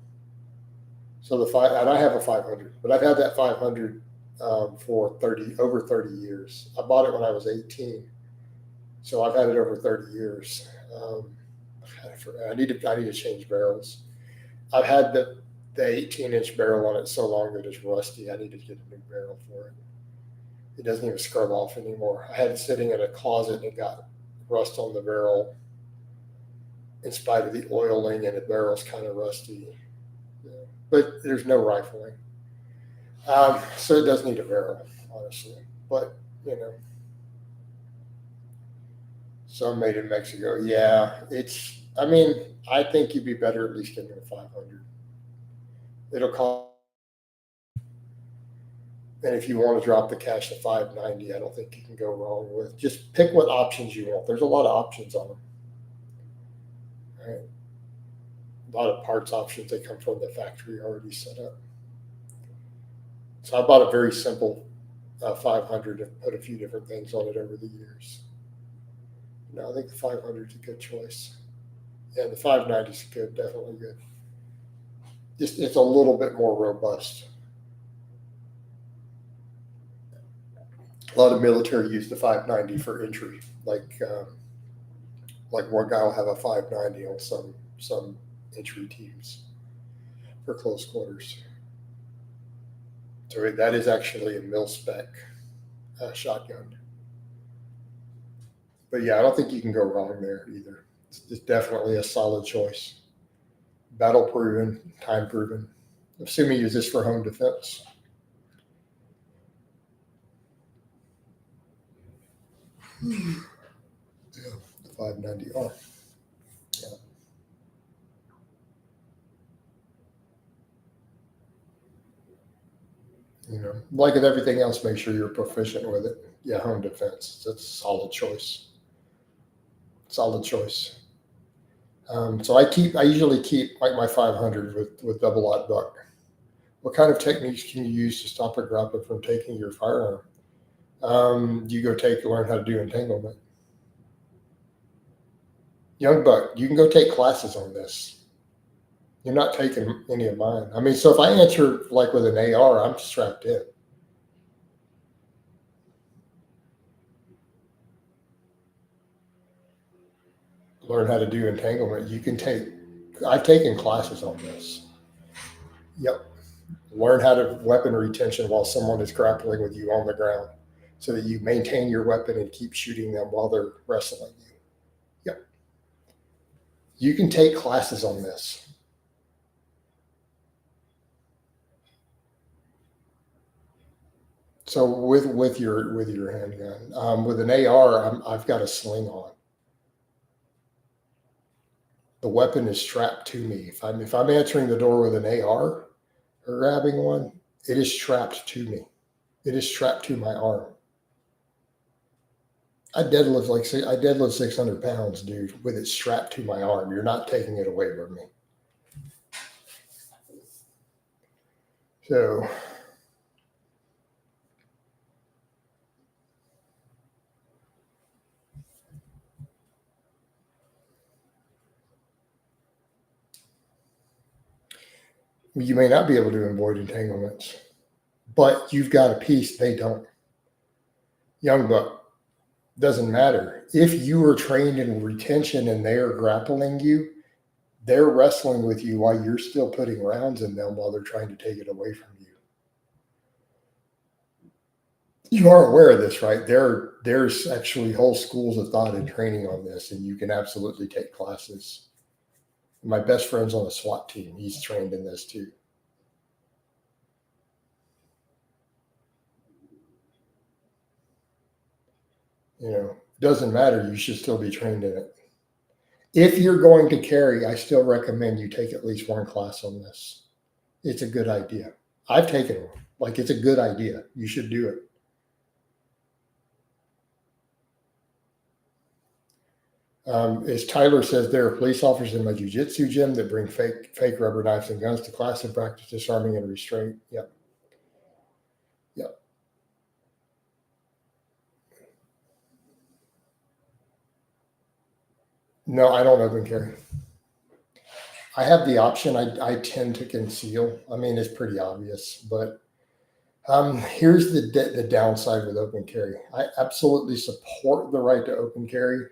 A: So and I have a 500, but I've had that 500 for over 30 years. I bought it when I was 18, so I've had it over 30 years. I need to change barrels. I've had the 18-inch barrel on it so long that it's rusty. I need to get a new barrel for it. It doesn't even scrub off anymore. I had it sitting in a closet and it got rust on the barrel in spite of the oiling and the barrel's kind of rusty. Yeah. But there's no rifling. So it does need a barrel, honestly. But, you know, some made in Mexico. Yeah, I mean, I think you'd be better at least getting a 500. It'll cost. And if you want to drop the cash to 590, I don't think you can go wrong with. Just pick what options you want. There's a lot of options on them. Right? A lot of parts options that come from the factory already set up. So I bought a very simple 500 and put a few different things on it over the years. No, I think the 500 is a good choice. Yeah, the 590 is good, definitely good. Just it's a little bit more robust. A lot of military use the 590 for entry. Like one guy will have a 590 on some entry teams for close quarters. So that is actually a mil spec shotgun. But yeah, I don't think you can go wrong there either. It's definitely a solid choice. Battle proven, time proven. Assuming you use this for home defense. Yeah, the 590R. Yeah. You know, like with everything else, make sure you're proficient with it. Yeah, home defense. That's a solid choice. Solid choice. So I usually keep like my 500 with double aught buck. What kind of techniques can you use to stop a grappler from taking your firearm? You go learn how to do entanglement. Young buck, you can go take classes on this. You're not taking any of mine. I mean, so if I answer like with an AR, I'm strapped in. Learn how to do entanglement. I've taken classes on this. Yep. Learn how to weapon retention while someone is grappling with you on the ground so that you maintain your weapon and keep shooting them while they're wrestling you. Yep. You can take classes on this. So with your handgun, with an AR, I've got a sling on. The weapon is strapped to me. If I'm answering the door with an AR or grabbing one, it is strapped to me. It is strapped to my arm. I deadlift 600 pounds, dude, with it strapped to my arm. You're not taking it away from me. So you may not be able to avoid entanglements, but you've got a piece they don't. Young buck, doesn't matter. If you are trained in retention and they're grappling you, they're wrestling with you while you're still putting rounds in them while they're trying to take it away from you. You are aware of this, right? There's actually whole schools of thought and training on this, and you can absolutely take classes. My best friend's on a SWAT team. He's trained in this too. You know, doesn't matter. You should still be trained in it. If you're going to carry, I still recommend you take at least one class on this. It's a good idea. I've taken one. Like, it's a good idea. You should do it. As Tyler says, there are police officers in my jiu-jitsu gym that bring fake rubber knives and guns to class and practice disarming and restraint. Yep. Yep. No, I don't open carry. I have the option. I tend to conceal. I mean, it's pretty obvious, but here's the downside with open carry. I absolutely support the right to open carry,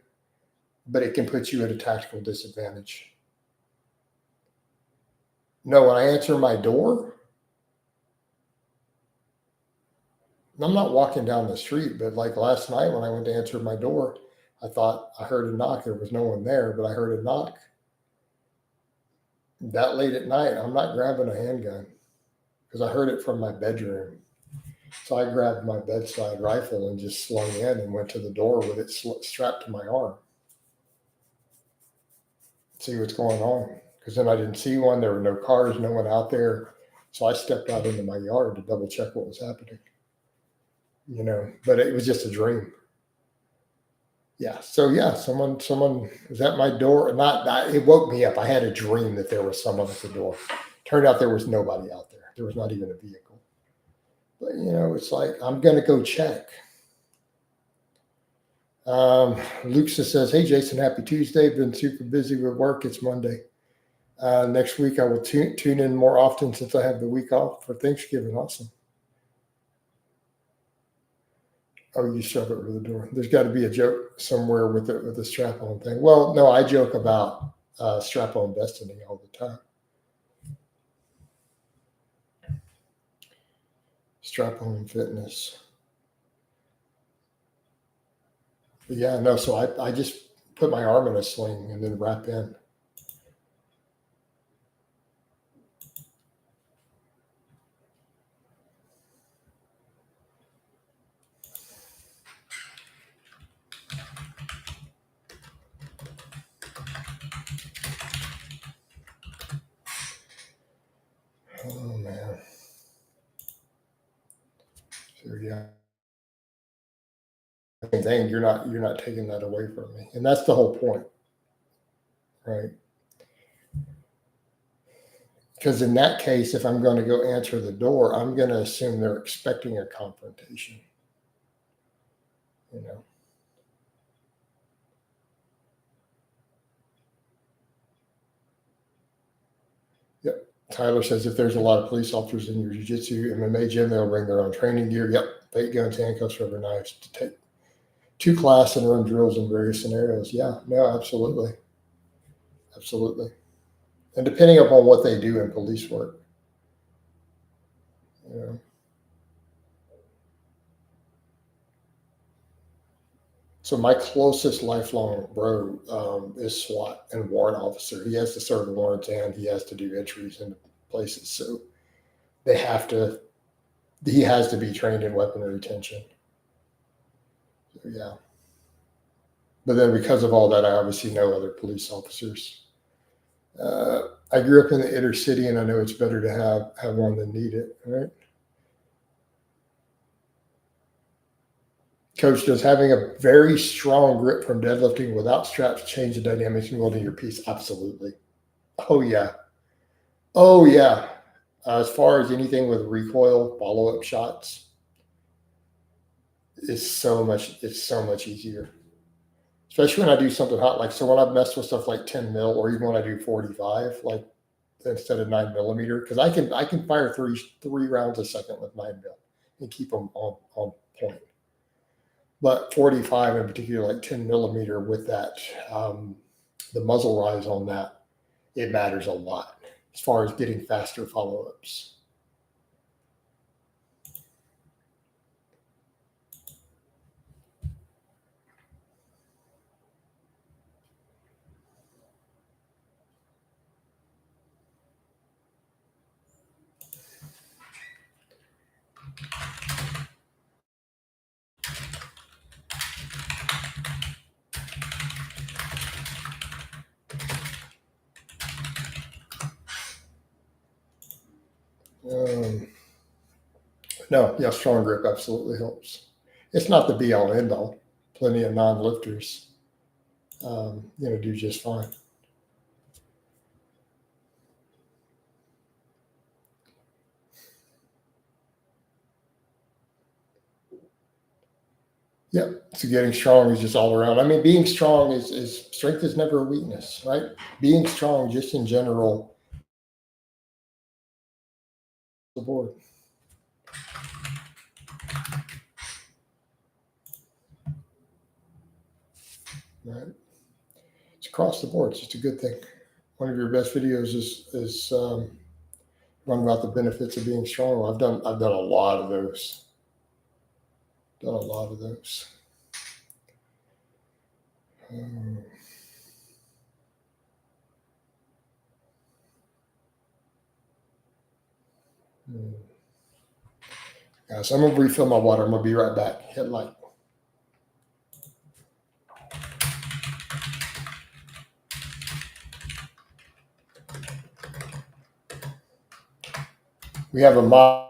A: but it can put you at a tactical disadvantage. No, when I answer my door, I'm not walking down the street, but like last night when I went to answer my door, I thought I heard a knock. There was no one there, but I heard a knock. that late at night, I'm not grabbing a handgun because I heard it from my bedroom. So I grabbed my bedside rifle and just slung in and went to the door with it strapped to my arm. See what's going on. Because then I didn't see one. There were no cars, no one out there. So I stepped out into my yard to double check what was happening. But it was just a dream. Yeah. So yeah, someone was at my door. Not it woke me up. I had a dream that there was someone at the door. Turned out there was nobody out there. There was not even a vehicle. But it's like I'm gonna go check. Luxa says, "Hey Jason, happy Tuesday. Been super busy with work. It's Monday. Next week I will tune in more often since I have the week off for Thanksgiving. Awesome. Oh, you shove it over the door. There's got to be a joke somewhere with the strap-on thing. Well, no, I joke about strap-on destiny all the time. Strap-on fitness. But yeah, no. So I just put my arm in a sling and then wrap in. Oh man. So yeah. Thing you're not taking that away from me, and that's the whole point, right? Because in that case, if I'm going to go answer the door, I'm going to assume they're expecting a confrontation. Yep. Tyler says if there's a lot of police officers in your jiu-jitsu MMA gym, they'll bring their own training gear. Yep. Fake guns, handcuffs, rubber knives to take to class and run drills in various scenarios. Yeah. No, absolutely. Absolutely. And depending upon what they do in police work, you know. So my closest lifelong bro is SWAT and warrant officer. He has to serve warrants and he has to do entries into places. So they have to. He has to be trained in weaponry retention. So, yeah. But then because of all that, I obviously know other police officers. I grew up in the inner city, and I know it's better to have one than need it. Right? Coach, does having a very strong grip from deadlifting without straps change the dynamics and holding your piece? Absolutely. Oh yeah. Oh yeah. As far as anything with recoil, follow-up shots, it's so much easier. Especially when I do something hot, like so when I've messed with stuff like 10 mil, or even when I do 45, like instead of 9 millimeter, because I can fire three rounds a second with 9 mil and keep them on point. But 45 in particular, like 10 millimeter with that, the muzzle rise on that, it matters a lot as far as getting faster follow-ups. Um, no, yeah, strong grip absolutely helps. It's not the be all end all. Plenty of non-lifters, do just fine. Yep. So getting strong is just all around. I mean, being strong is strength is never a weakness, right? Being strong just in general, the board. Right? It's across the board. It's just a good thing. One of your best videos is one about the benefits of being strong. Well, I've done a lot of those. Done a lot of those. So I'm going to refill my water. I'm going to be right back. Hit light. We have a mod.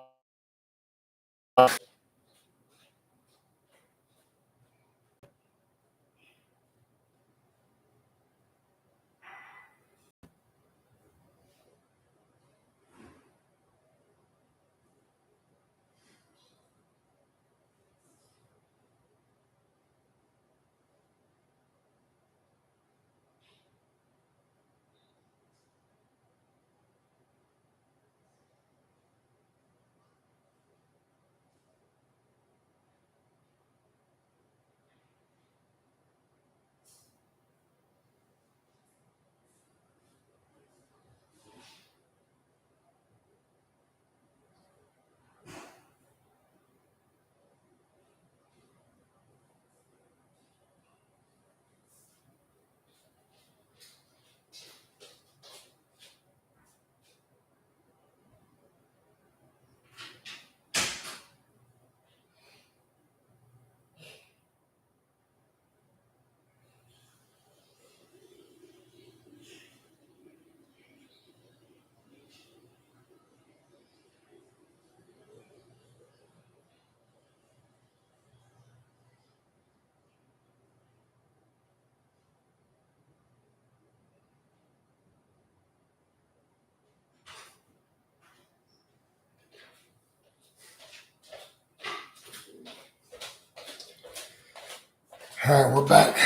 A: All right, we're back.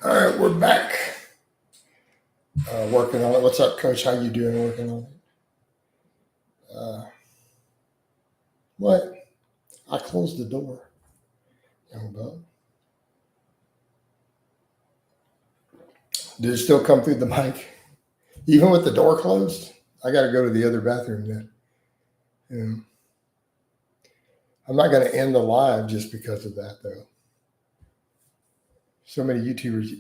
A: All right, we're back. Working on it. What's up, Coach? How you doing? Working on it. What? I closed the door. Young buck. Did it still come through the mic? Even with the door closed? I got to go to the other bathroom then. Yeah. I'm not going to end the live just because of that, though. So many YouTubers.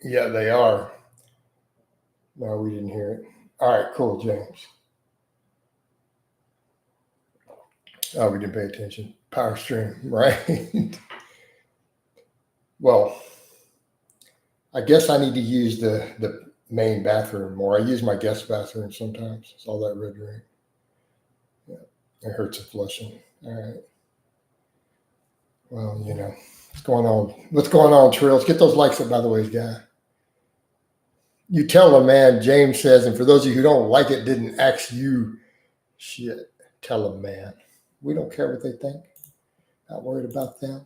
A: Yeah, they are. No, we didn't hear it. All right, cool, James. Oh, we didn't pay attention. Power stream, right? Well, I guess I need to use the main bathroom more. I use my guest bathroom sometimes. It's all that red ring. Yeah, it hurts a flushing. All right. Well, you know, what's going on? What's going on, Trills? Get those likes up, by the way, guy. You tell a man, James says, and for those of you who don't like it, didn't ask you, shit, tell a man. We don't care what they think. Not worried about them.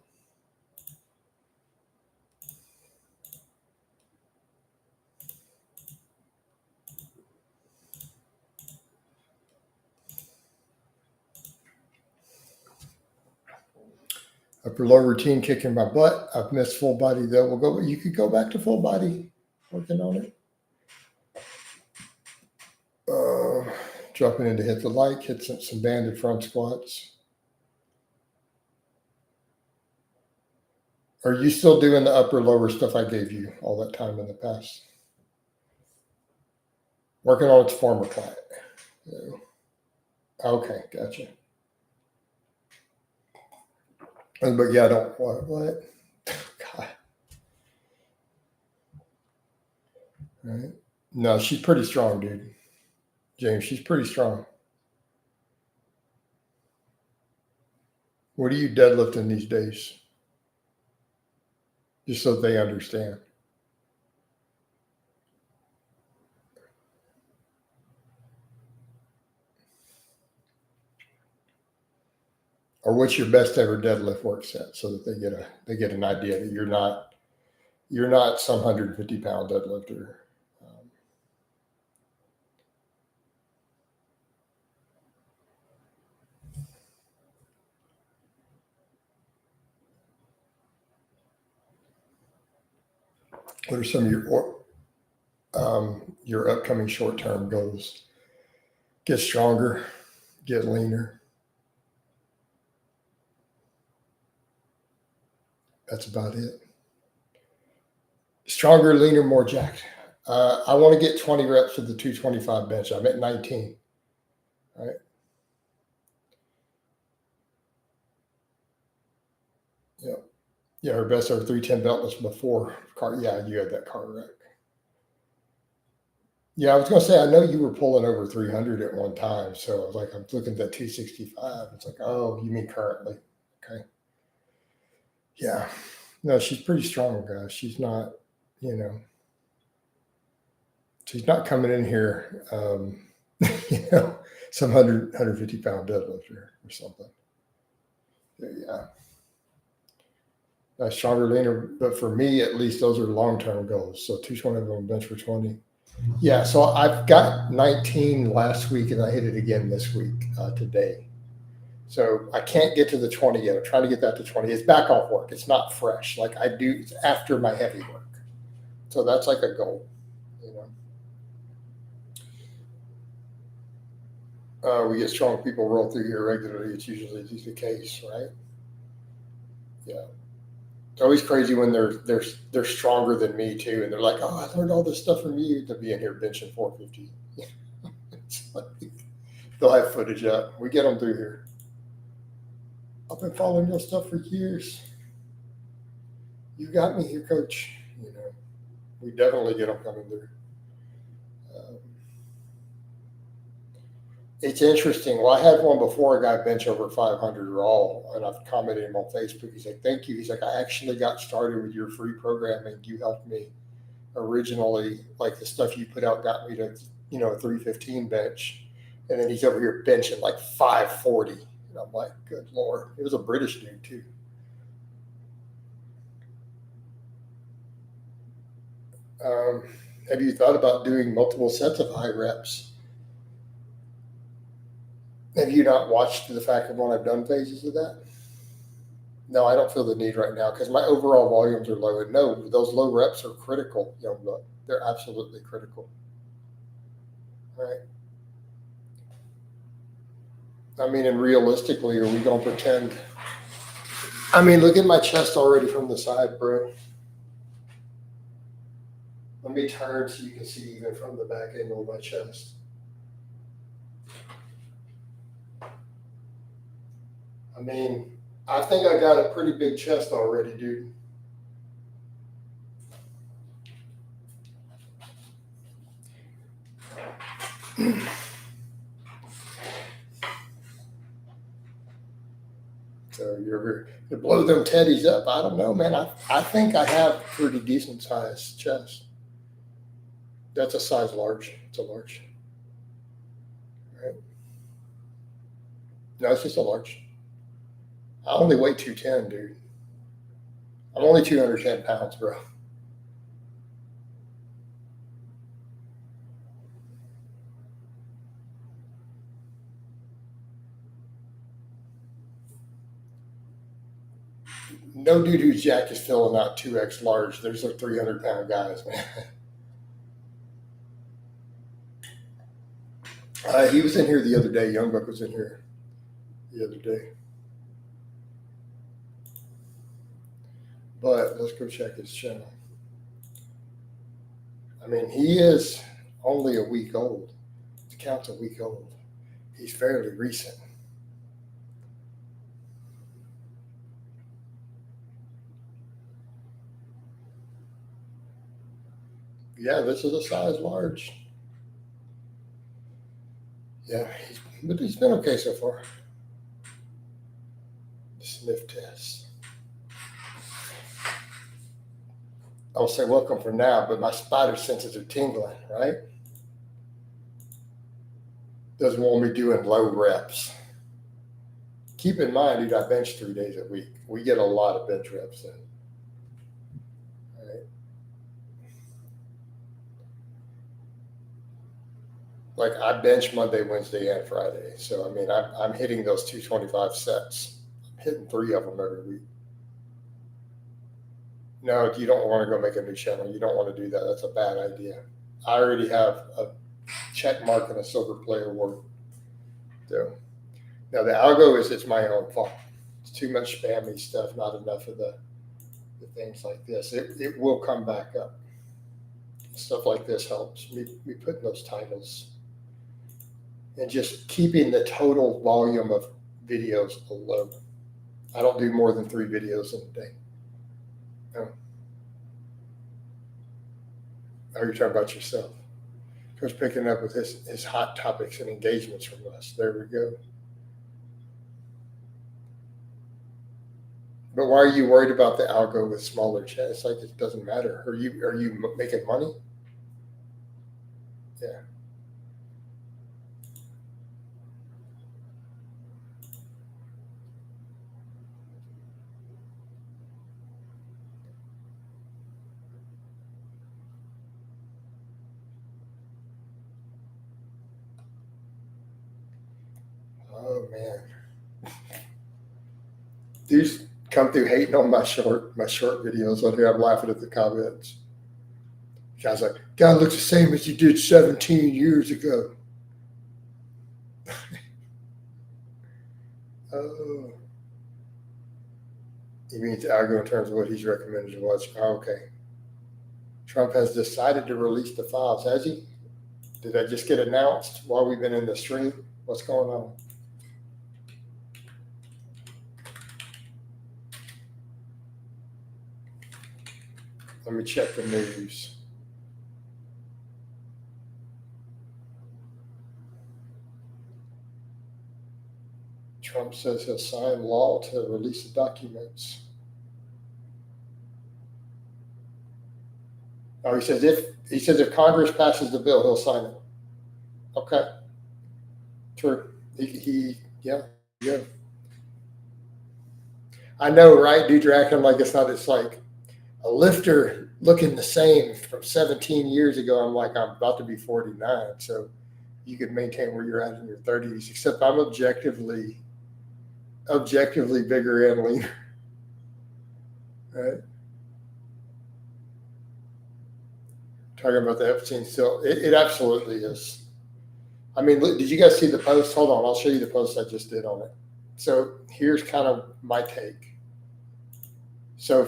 A: Upper lower routine kicking my butt. I've missed full body though. We'll go. You could go back to full body. Working on it. Dropping into hit the light. Hit some banded front squats. Are you still doing the upper lower stuff I gave you all that time in the past? Working on its former client. Yeah. Okay, gotcha. But yeah, I don't what? God. Right? No, she's pretty strong, dude. James, she's pretty strong. What are you deadlifting these days? Just so they understand. Or what's your best ever deadlift work set, so that they get an idea that you're not some 150-pound deadlifter. What are some of your upcoming short-term goals? Get stronger, get leaner. That's about it. Stronger, leaner, more jacked. I want to get 20 reps of the 225 bench. I'm at 19. Right. Yeah, her best ever 310 belt was before car. Yeah, you had that car wreck. Yeah, I was gonna say I know you were pulling over 300 at one time, so I was like, I'm looking at that 265. It's like, oh, you mean currently? Okay. Yeah. No, she's pretty strong, guys. She's not, you know, she's not coming in here, you know, some 150 pound deadlifter or something. Yeah. Stronger, leaner, but for me, at least, those are long term goals. So 220 on bench for 20. Yeah. So I've got 19 last week and I hit it again this week, today. So I can't get to the 20 yet. I'm trying to get that to 20. It's back off work. It's not fresh. Like I do, it's after my heavy work. So that's like a goal, you know. We get strong people roll through here regularly. It's usually the case, right? Yeah. It's always crazy when they're stronger than me too, and they're like, "Oh, I learned all this stuff from you to be in here benching 450." It's like, they'll have footage up. We get them through here. I've been following your stuff for years. You got me here, coach. You know, we definitely get them coming through. Um, it's interesting. Well, I had one before, a guy bench over 500 raw, and I've commented him on Facebook. He's like, "Thank you." He's like, "I actually got started with your free programming. You helped me originally. Like the stuff you put out got me to, a 315 bench." And then he's over here benching like 540. And I'm like, good Lord. It was a British dude too. Um, have you thought about doing multiple sets of high reps? Have you not watched the fact of when I've done phases of that? No, I don't feel the need right now because my overall volumes are low. And no, those low reps are critical, young buck. They're absolutely critical. Right. I mean, and realistically, are we going to pretend? I mean, look at my chest already from the side, bro. Let me turn so you can see even from the back angle of my chest. I mean, I think I got a pretty big chest already, dude. So you blow them teddies up. I don't know, man. I think I have pretty decent sized chest. That's a size large. It's a large. Right? No, it's just a large. I only weigh 210, dude. I'm only 210 pounds, bro. No dude who's jacked is filling out 2X large. There's a 300-pound guys, man. He was in here the other day. Young Buck was in here the other day. But let's go check his channel. I mean, he is only a week old. It counts a week old. He's fairly recent. Yeah, this is a size large. Yeah, but he's been okay so far. Sniff test. I'll say welcome for now, but my spider senses are tingling, right? Doesn't want me doing low reps. Keep in mind, dude, I bench 3 days a week. We get a lot of bench reps in. Right? Like I bench Monday, Wednesday, and Friday. So I mean, I'm hitting those 225 sets. I'm hitting 3 of them every week. No, you don't want to go make a new channel. You don't want to do that. That's a bad idea. I already have a check mark and a silver play award. So now the algo is it's my own fault. It's too much spammy stuff, not enough of the things like this. It will come back up. Stuff like this helps me putting those titles and just keeping the total volume of videos low. I don't do more than 3 videos in a day. Oh, you're talking about yourself. Coach picking up with his hot topics and engagements from us. There we go. But why are you worried about the algo with smaller chats? Like it doesn't matter. Are you making money? Yeah. Oh man. These come through hating on my short videos on here. I'm laughing at the comments. Guy's like, guy looks the same as he did 17 years ago. Oh. He means algo in terms of what he's recommended to watch. Oh, okay. Trump has decided to release the files, has he? Did that just get announced while we've been in the stream? What's going on? Let me check the news. Trump says he'll sign law to release the documents. Oh, he says if Congress passes the bill, he'll sign it. Okay. True. Yeah. I know, right? Dude, you're acting like it's not. It's like a lifter looking the same from 17 years ago. I'm like, I'm about to be 49, so you could maintain where you're at in your 30s. Except I'm objectively bigger and leaner. Right? Talking about the Epstein still, it absolutely is. I mean, look, did you guys see the post? Hold on, I'll show you the post I just did on it. So here's kind of my take. So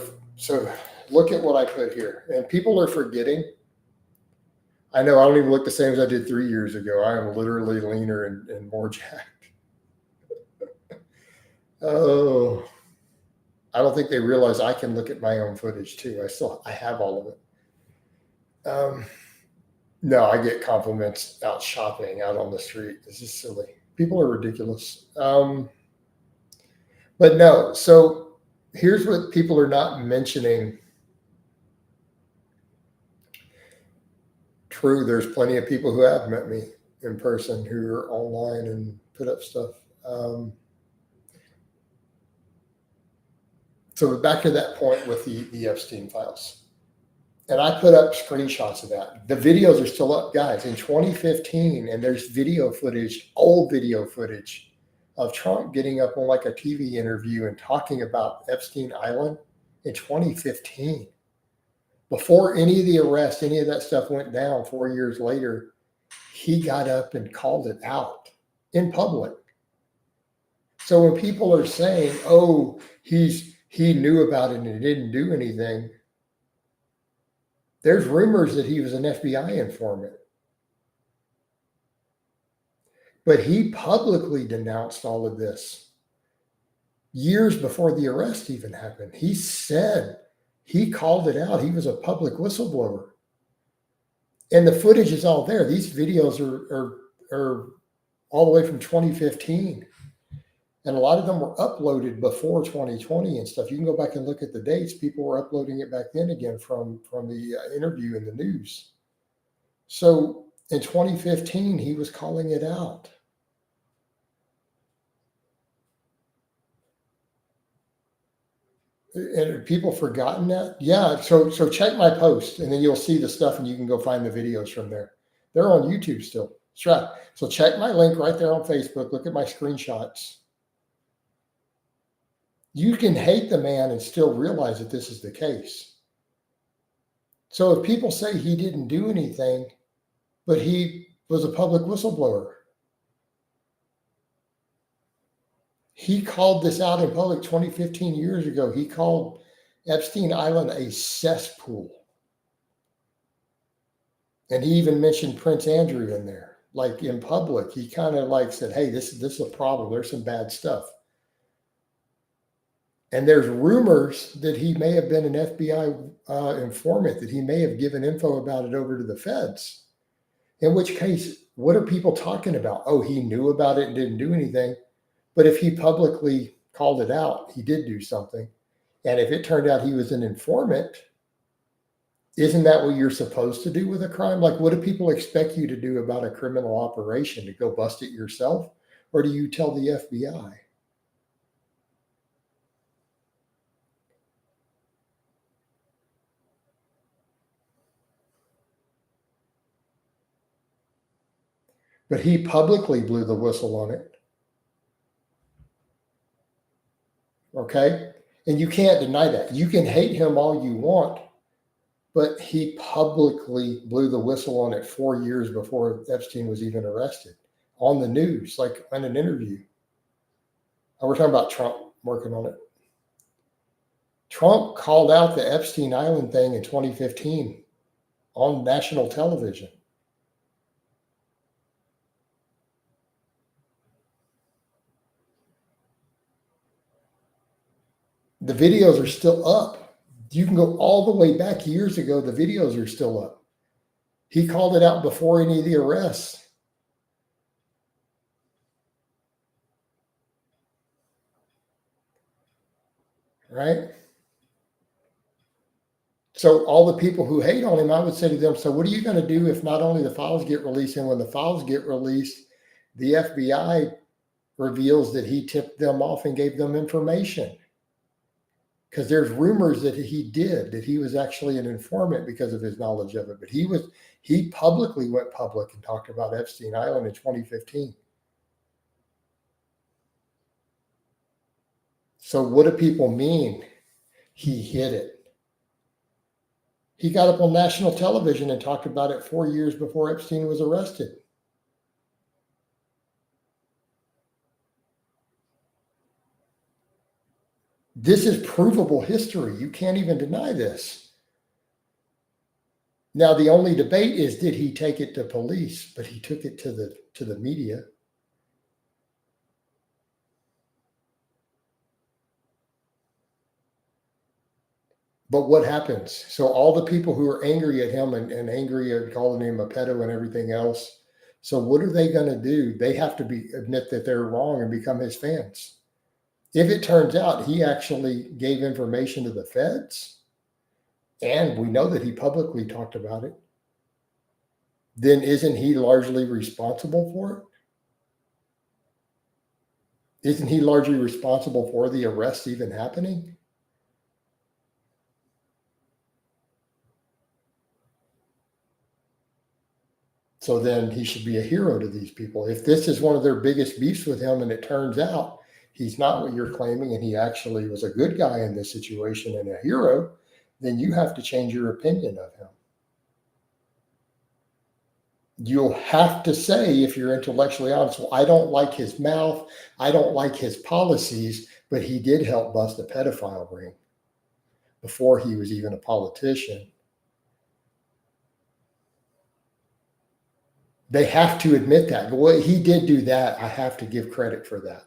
A: look at what I put here, and people are forgetting. I know I don't even look the same as I did 3 years ago. I am literally leaner and more jacked. Oh, I don't think they realize I can look at my own footage too. I have all of it. No, I get compliments out shopping, out on the street. This is silly. People are ridiculous. But no, so here's what people are not mentioning. True, there's plenty of people who have met me in person who are online and put up stuff. So back to that point with the Epstein files. And I put up screenshots of that. The videos are still up, guys. In 2015, and there's video footage, old video footage of Trump getting up on like a TV interview and talking about Epstein Island in 2015. Before any of the arrests, any of that stuff went down 4 years later, he got up and called it out in public. So when people are saying, oh, he knew about it and he didn't do anything, there's rumors that he was an FBI informant. But he publicly denounced all of this years before the arrest even happened. He said, he called it out. He was a public whistleblower. And the footage is all there. These videos are all the way from 2015. And a lot of them were uploaded before 2020 and stuff. You can go back and look at the dates. People were uploading it back then again from the interview in the news. So in 2015, he was calling it out. And people forgotten that? Yeah. So check my post, and then you'll see the stuff, and you can go find the videos from there. They're on YouTube still. That's right. So check my link right there on Facebook. Look at my screenshots. You can hate the man and still realize that this is the case. So if people say he didn't do anything, but he was a public whistleblower, he called this out in public 15 years ago. He called Epstein Island a cesspool. And he even mentioned Prince Andrew in there, like in public. He kind of like said, hey, this is a problem. There's some bad stuff. And there's rumors that he may have been an FBI informant, that he may have given info about it over to the feds. In which case, what are people talking about? Oh, he knew about it and didn't do anything. But if he publicly called it out, he did do something. And if it turned out he was an informant, isn't that what you're supposed to do with a crime? Like, what do people expect you to do about a criminal operation? To go bust it yourself? Or do you tell the FBI? But he publicly blew the whistle on it. Okay. And you can't deny that. You can hate him all you want, but he publicly blew the whistle on it 4 years before Epstein was even arrested on the news, like on an interview. And we're talking about Trump working on it. Trump called out the Epstein Island thing in 2015 on national television. The videos are still up. You can go all the way back years ago. The videos are still up. He called it out before any of the arrests. Right? So all the people who hate on him, I would say to them, so what are you going to do if not only the files get released, and when the files get released, the FBI reveals that he tipped them off and gave them information? Because there's rumors that he was actually an informant because of his knowledge of it. But he publicly went public and talked about Epstein Island in 2015. So what do people mean? He hid it. He got up on national television and talked about it 4 years before Epstein was arrested. This is provable history. You can't even deny this. Now, the only debate is, did he take it to police? But he took it to the media. But what happens? So all the people who are angry at him and angry at calling him a pedo and everything else. So what are they going to do? They have to admit that they're wrong and become his fans. If it turns out he actually gave information to the feds, and we know that he publicly talked about it, then isn't he largely responsible for it? Isn't he largely responsible for the arrest even happening? So then he should be a hero to these people. If this is one of their biggest beefs with him and it turns out he's not what you're claiming and he actually was a good guy in this situation and a hero, then you have to change your opinion of him. You'll have to say, if you're intellectually honest, well, I don't like his mouth, I don't like his policies, but he did help bust a pedophile ring before he was even a politician. They have to admit that. Well, he did do that. I have to give credit for that.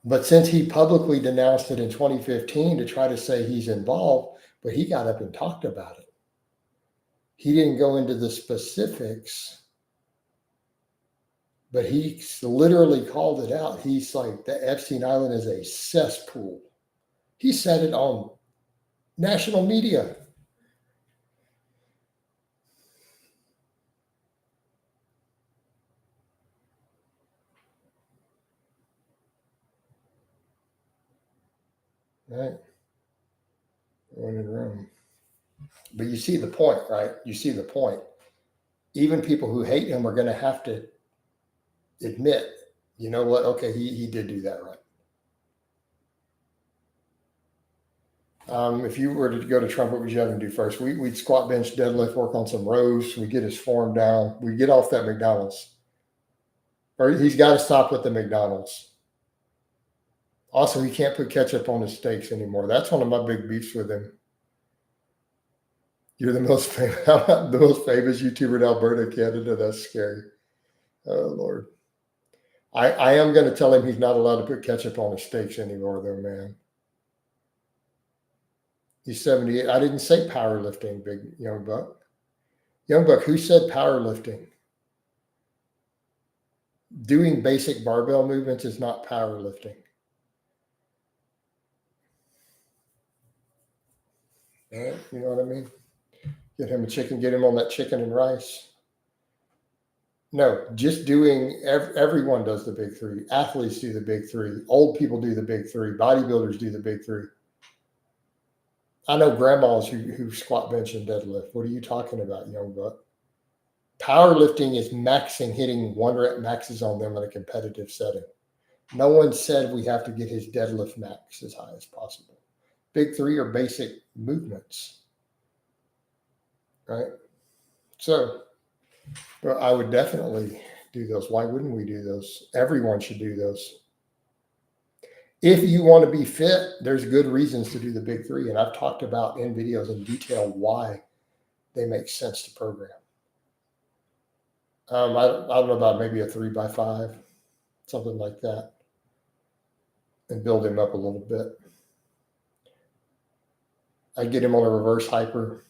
A: But since he publicly denounced it in 2015 to try to say he's involved, but he got up and talked about it. He didn't go into the specifics, but he literally called it out. He's like, the Epstein Island is a cesspool. He said it on national media. Right. One in Rome. But you see the point, right? You see the point. Even people who hate him are going to have to admit, you know what? Okay, he did do that, right? If you were to go to Trump, what would you have him do first? We'd squat, bench, deadlift, work on some rows. We get his form down. We get off that McDonald's. Or he's got to stop with the McDonald's. Also, he can't put ketchup on his steaks anymore. That's one of my big beefs with him. You're the most famous YouTuber in Alberta, Canada. That's scary. Oh Lord. I am going to tell him he's not allowed to put ketchup on his steaks anymore, though, man. He's 78. I didn't say powerlifting, big young buck. Young buck, who said powerlifting? Doing basic barbell movements is not powerlifting. Right? You know what I mean? Get him a chicken, get him on that chicken and rice. No, just doing, everyone does the big three. Athletes do the big three. Old people do the big three. Bodybuilders do the big three. I know grandmas who squat, bench, and deadlift. What are you talking about, young buck? Powerlifting is maxing, hitting 1 rep maxes on them in a competitive setting. No one said we have to get his deadlift max as high as possible. Big three are basic movements, right? So, but I would definitely do those. Why wouldn't we do those? Everyone should do those. If you want to be fit, there's good reasons to do the big three. And I've talked about in videos in detail why they make sense to program. I don't know about maybe a 3x5, something like that, and build him up a little bit. I get him on a reverse hyper.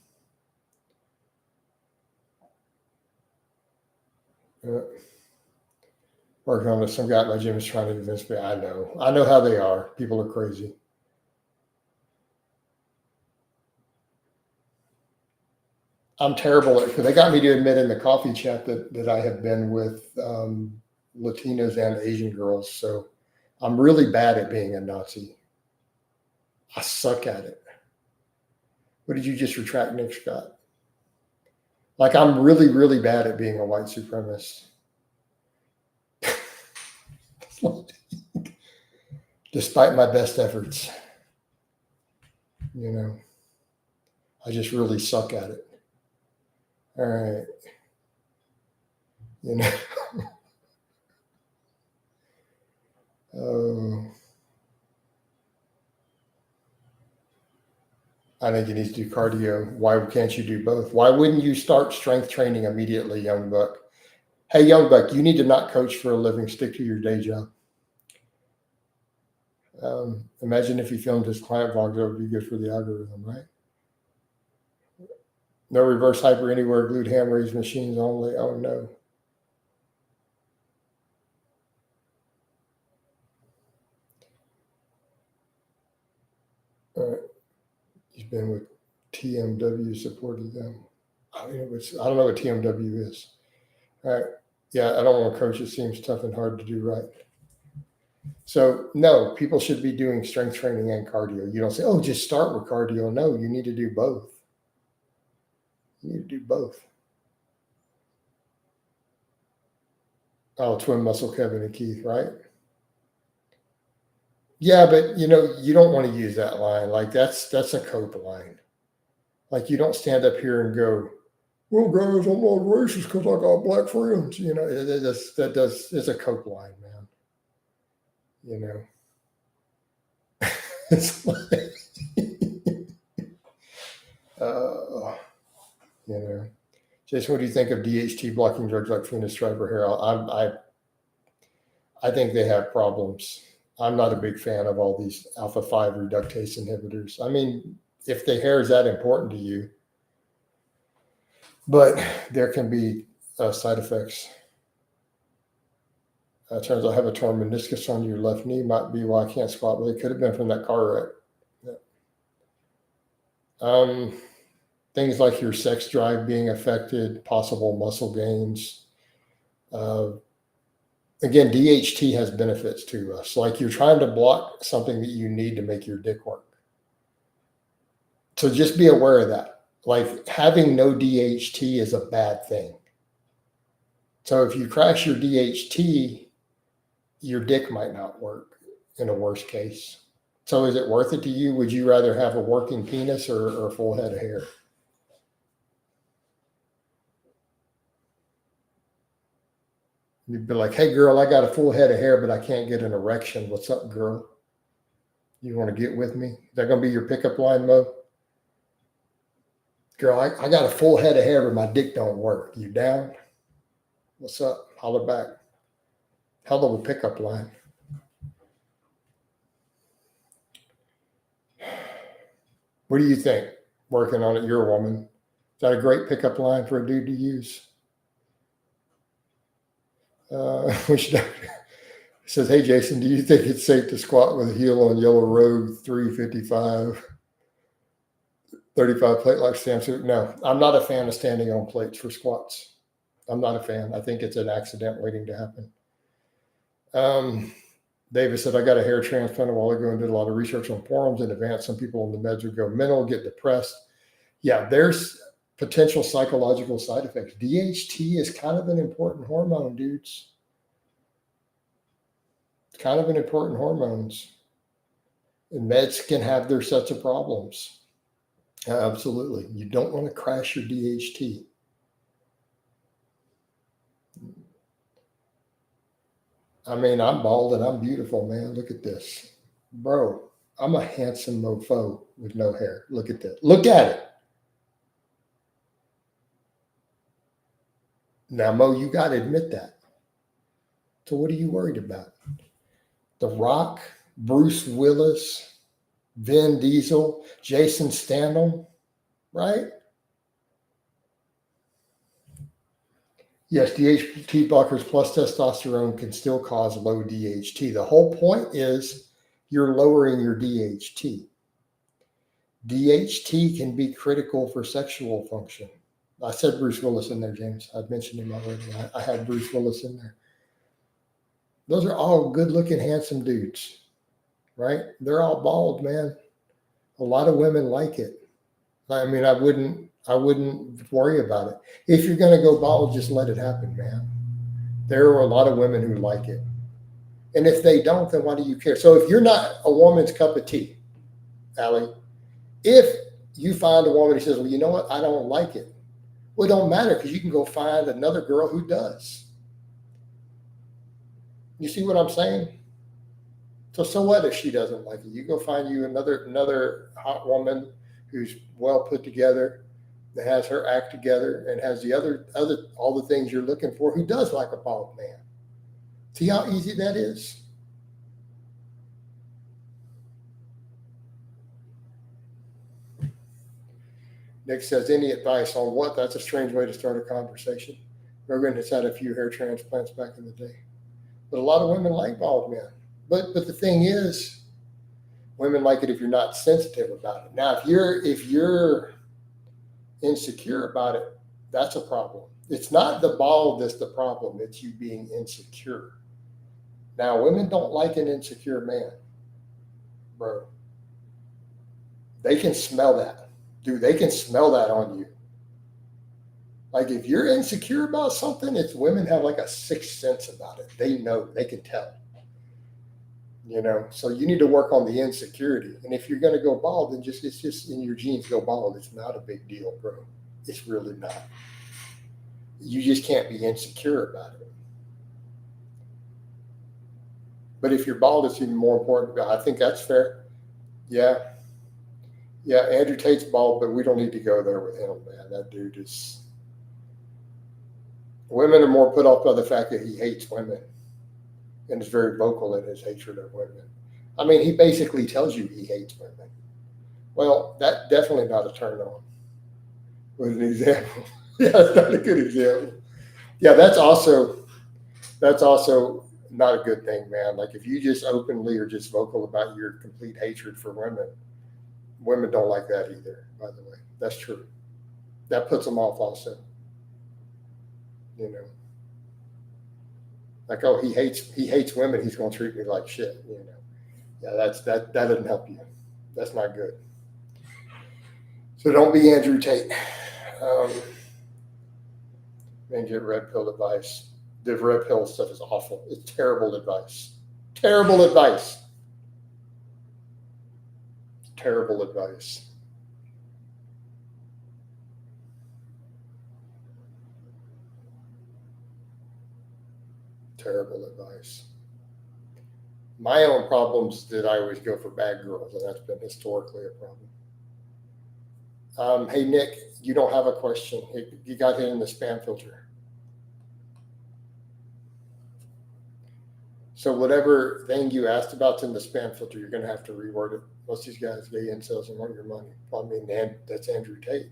A: Working on this. Some guy at my gym is trying to convince me. I know how they are. People are crazy. I'm terrible at, because they got me to admit in the coffee chat that I have been with Latinas and Asian girls. So I'm really bad at being a Nazi. I suck at it. What did you just retract, Nick Scott? Like, I'm really, really bad at being a white supremacist. Despite my best efforts, you know, I just really suck at it. All right. You know, I think you need to do cardio. Why can't you do both? Why wouldn't you start strength training immediately, young buck? Hey, young buck, you need to not coach for a living. Stick to your day job. Imagine if you filmed his client vlogs, that would be good for the algorithm, right? No reverse hyper anywhere, glute ham raise machines only. Oh, no. All right. He's been with TMW, supported them. I don't know what TMW is. All right. Yeah, I don't want to coach. It seems tough and hard to do right. So, no, people should be doing strength training and cardio. You don't say, oh, just start with cardio. No, you need to do both. You need to do both. Oh, twin muscle Kevin and Keith, right? Yeah, but you don't want to use that line. Like that's a cope line. Like you don't stand up here and go, well, guys, I'm not racist because I got black friends. It's a cope line, man. It's like, Jason, what do you think of DHT blocking drugs like finasteride or hair? I think they have problems. I'm not a big fan of all these alpha-5 reductase inhibitors. I mean, if the hair is that important to you, but there can be side effects. Turns out I have a torn meniscus on your left knee. Might be why I can't squat, but it could have been from that car wreck. Yeah. Things like your sex drive being affected, possible muscle gains. Again, DHT has benefits to us. Like you're trying to block something that you need to make your dick work. So just be aware of that. Like having no DHT is a bad thing. So if you crash your DHT, your dick might not work in a worst case. So is it worth it to you? Would you rather have a working penis or a full head of hair? You'd be like, hey, girl, I got a full head of hair, but I can't get an erection. What's up, girl? You want to get with me? Is that going to be your pickup line, Mo? Girl, I got a full head of hair, but my dick don't work. You down? What's up? Holler back. Hell of a pickup line. What do you think? Working on it, you're a woman. Is that a great pickup line for a dude to use? Which says, hey, Jason, do you think it's safe to squat with a heel on Yellow Road 355, 35 plate like Sam suit? No, I'm not a fan of standing on plates for squats. I'm not a fan. I think it's an accident waiting to happen. Davis said, I got a hair transplant a while ago and did a lot of research on forums in advance. Some people on the meds would go mental, get depressed. Yeah, there's potential psychological side effects. DHT is kind of an important hormone, dudes. It's kind of an important hormones. And meds can have their sets of problems. Absolutely. You don't want to crash your DHT. I mean, I'm bald and I'm beautiful, man. Look at this. Bro, I'm a handsome mofo with no hair. Look at that. Look at it. Now, Mo, you got to admit that. So what are you worried about? The Rock, Bruce Willis, Vin Diesel, Jason Statham, right? Yes, DHT blockers plus testosterone can still cause low DHT. The whole point is you're lowering your DHT. DHT can be critical for sexual function. I said Bruce Willis in there, James. I've mentioned him already. I had Bruce Willis in there. Those are all good-looking, handsome dudes, right? They're all bald, man. A lot of women like it. I mean, I wouldn't worry about it. If you're going to go bald, just let it happen, man. There are a lot of women who like it. And if they don't, then why do you care? So if you're not a woman's cup of tea, Allie, if you find a woman who says, well, you know what? I don't like it. Well, it don't matter because you can go find another girl who does. You see what I'm saying? So what if she doesn't like it? You go find you another hot woman who's well put together, that has her act together and has the other all the things you're looking for, who does like a bald man. See how easy that is? Nick says, any advice on what? That's a strange way to start a conversation. Rogan has had a few hair transplants back in the day. But a lot of women like bald men. But the thing is, women like it if you're not sensitive about it. Now, if you're insecure about it, that's a problem. It's not the bald that's the problem. It's you being insecure. Now, women don't like an insecure man, bro. They can smell that. Dude, they can smell that on you. Like if you're insecure about something, it's women have like a sixth sense about it. They know, they can tell. So you need to work on the insecurity. And if you're going to go bald, then it's just in your genes, go bald. It's not a big deal, bro. It's really not. You just can't be insecure about it. But if you're bald, it's even more important. I think that's fair. Yeah. Yeah, Andrew Tate's bald, but we don't need to go there with him, man. That dude is... Women are more put off by the fact that he hates women and is very vocal in his hatred of women. I mean, he basically tells you he hates women. Well, that's definitely not a turn on. With an example. Yeah, that's not a good example. Yeah, that's also not a good thing, man. Like if you just openly are just vocal about your complete hatred for women don't like that either, by the way. That's true. That puts them off also. Like, oh, he hates women, he's gonna treat me like shit, Yeah, that doesn't help you. That's not good. So don't be Andrew Tate. And get red pill advice. The red pill stuff is awful. It's terrible advice. Terrible advice. Terrible advice. Terrible advice. My own problems that I always go for bad girls, and that's been historically a problem. Hey, Nick, you don't have a question. You got hit in the spam filter. So whatever thing you asked about's in the spam filter, you're going to have to reword it. Most of these guys, gay incels, and want your money. Well, I mean, that's Andrew Tate.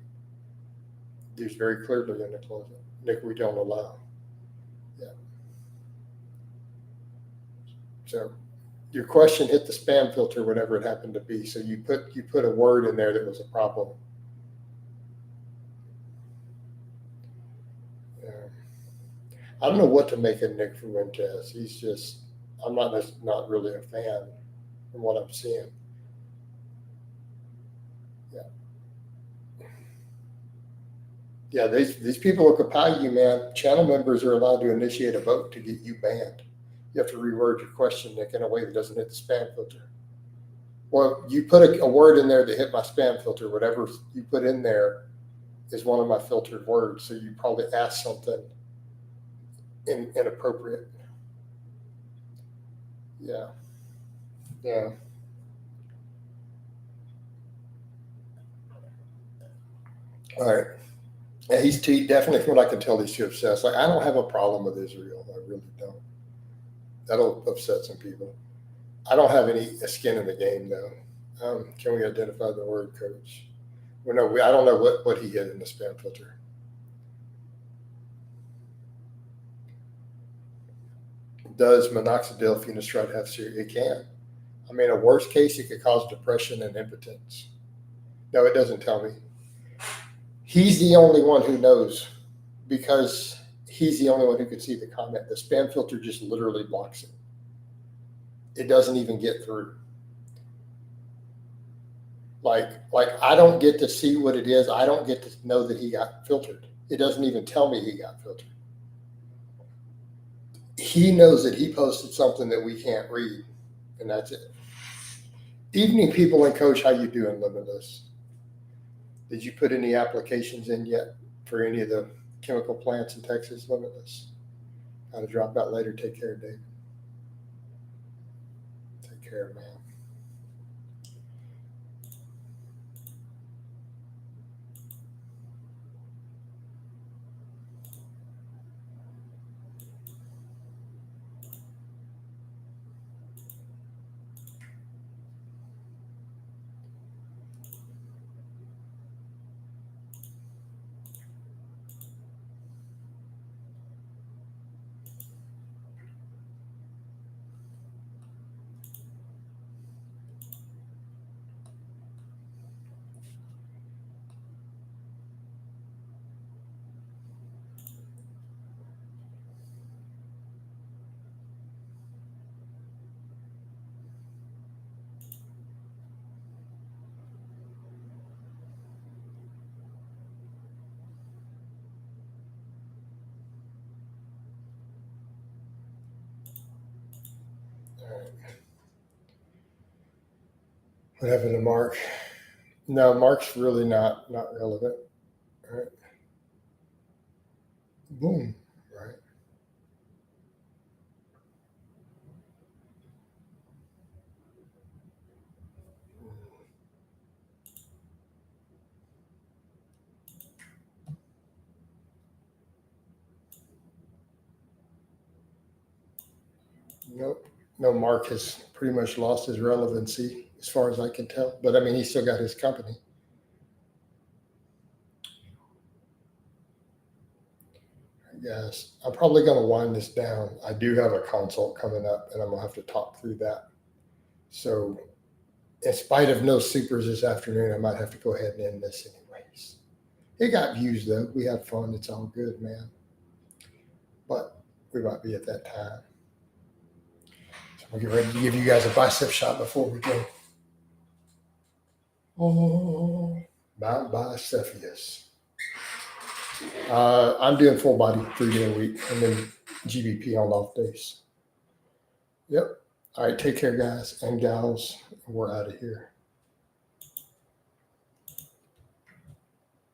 A: He's very clearly in the closet. Nick, we don't allow. Yeah. So your question hit the spam filter, whatever it happened to be. So you put a word in there that was a problem. Yeah. I don't know what to make of Nick Fuentes. He's just, I'm not really a fan from what I'm seeing. Yeah. Yeah, these people will compile you, man. Channel members are allowed to initiate a vote to get you banned. You have to reword your question, Nick, in a way that doesn't hit the spam filter. Well, you put a word in there that hit my spam filter. Whatever you put in there is one of my filtered words. So you probably asked something inappropriate. Yeah. Yeah. All right. Yeah, he's definitely, from what I can tell, he's too obsessed. Like, I don't have a problem with Israel. I really don't. That'll upset some people. I don't have any skin in the game, though. Can we identify the word, Coach? Well, no, I don't know what he hit in the spam filter. Does minoxidil finasteride have serious? It can. I mean, a worst case, it could cause depression and impotence. No, it doesn't tell me. He's the only one who knows, because he's the only one who could see the comment. The spam filter just literally blocks it. It doesn't even get through. Like I don't get to see what it is. I don't get to know that he got filtered. It doesn't even tell me he got filtered. He knows that he posted something that we can't read, and that's it. Evening, people, and Coach, how you doing, Limitless? Did you put any applications in yet for any of the chemical plants in Texas, Limitless? Got to drop out later. Take care, Dave. Take care, man. What happened to Mark? No, Mark's really not relevant. All right. Boom. Right. Nope. No, Mark has pretty much lost his relevancy as far as I can tell. But I mean, he's still got his company. Yes, I'm probably going to wind this down. I do have a consult coming up, and I'm going to have to talk through that. So, in spite of no supers this afternoon, I might have to go ahead and end this anyways. It got views, though. We had fun. It's all good, man. But we might be at that time. So we'll get ready to give you guys a bicep shot before we go. Oh, my biceps. I'm doing full body 3 day a week, and then GBP on off days. Yep. All right. Take care, guys and gals. We're out of here.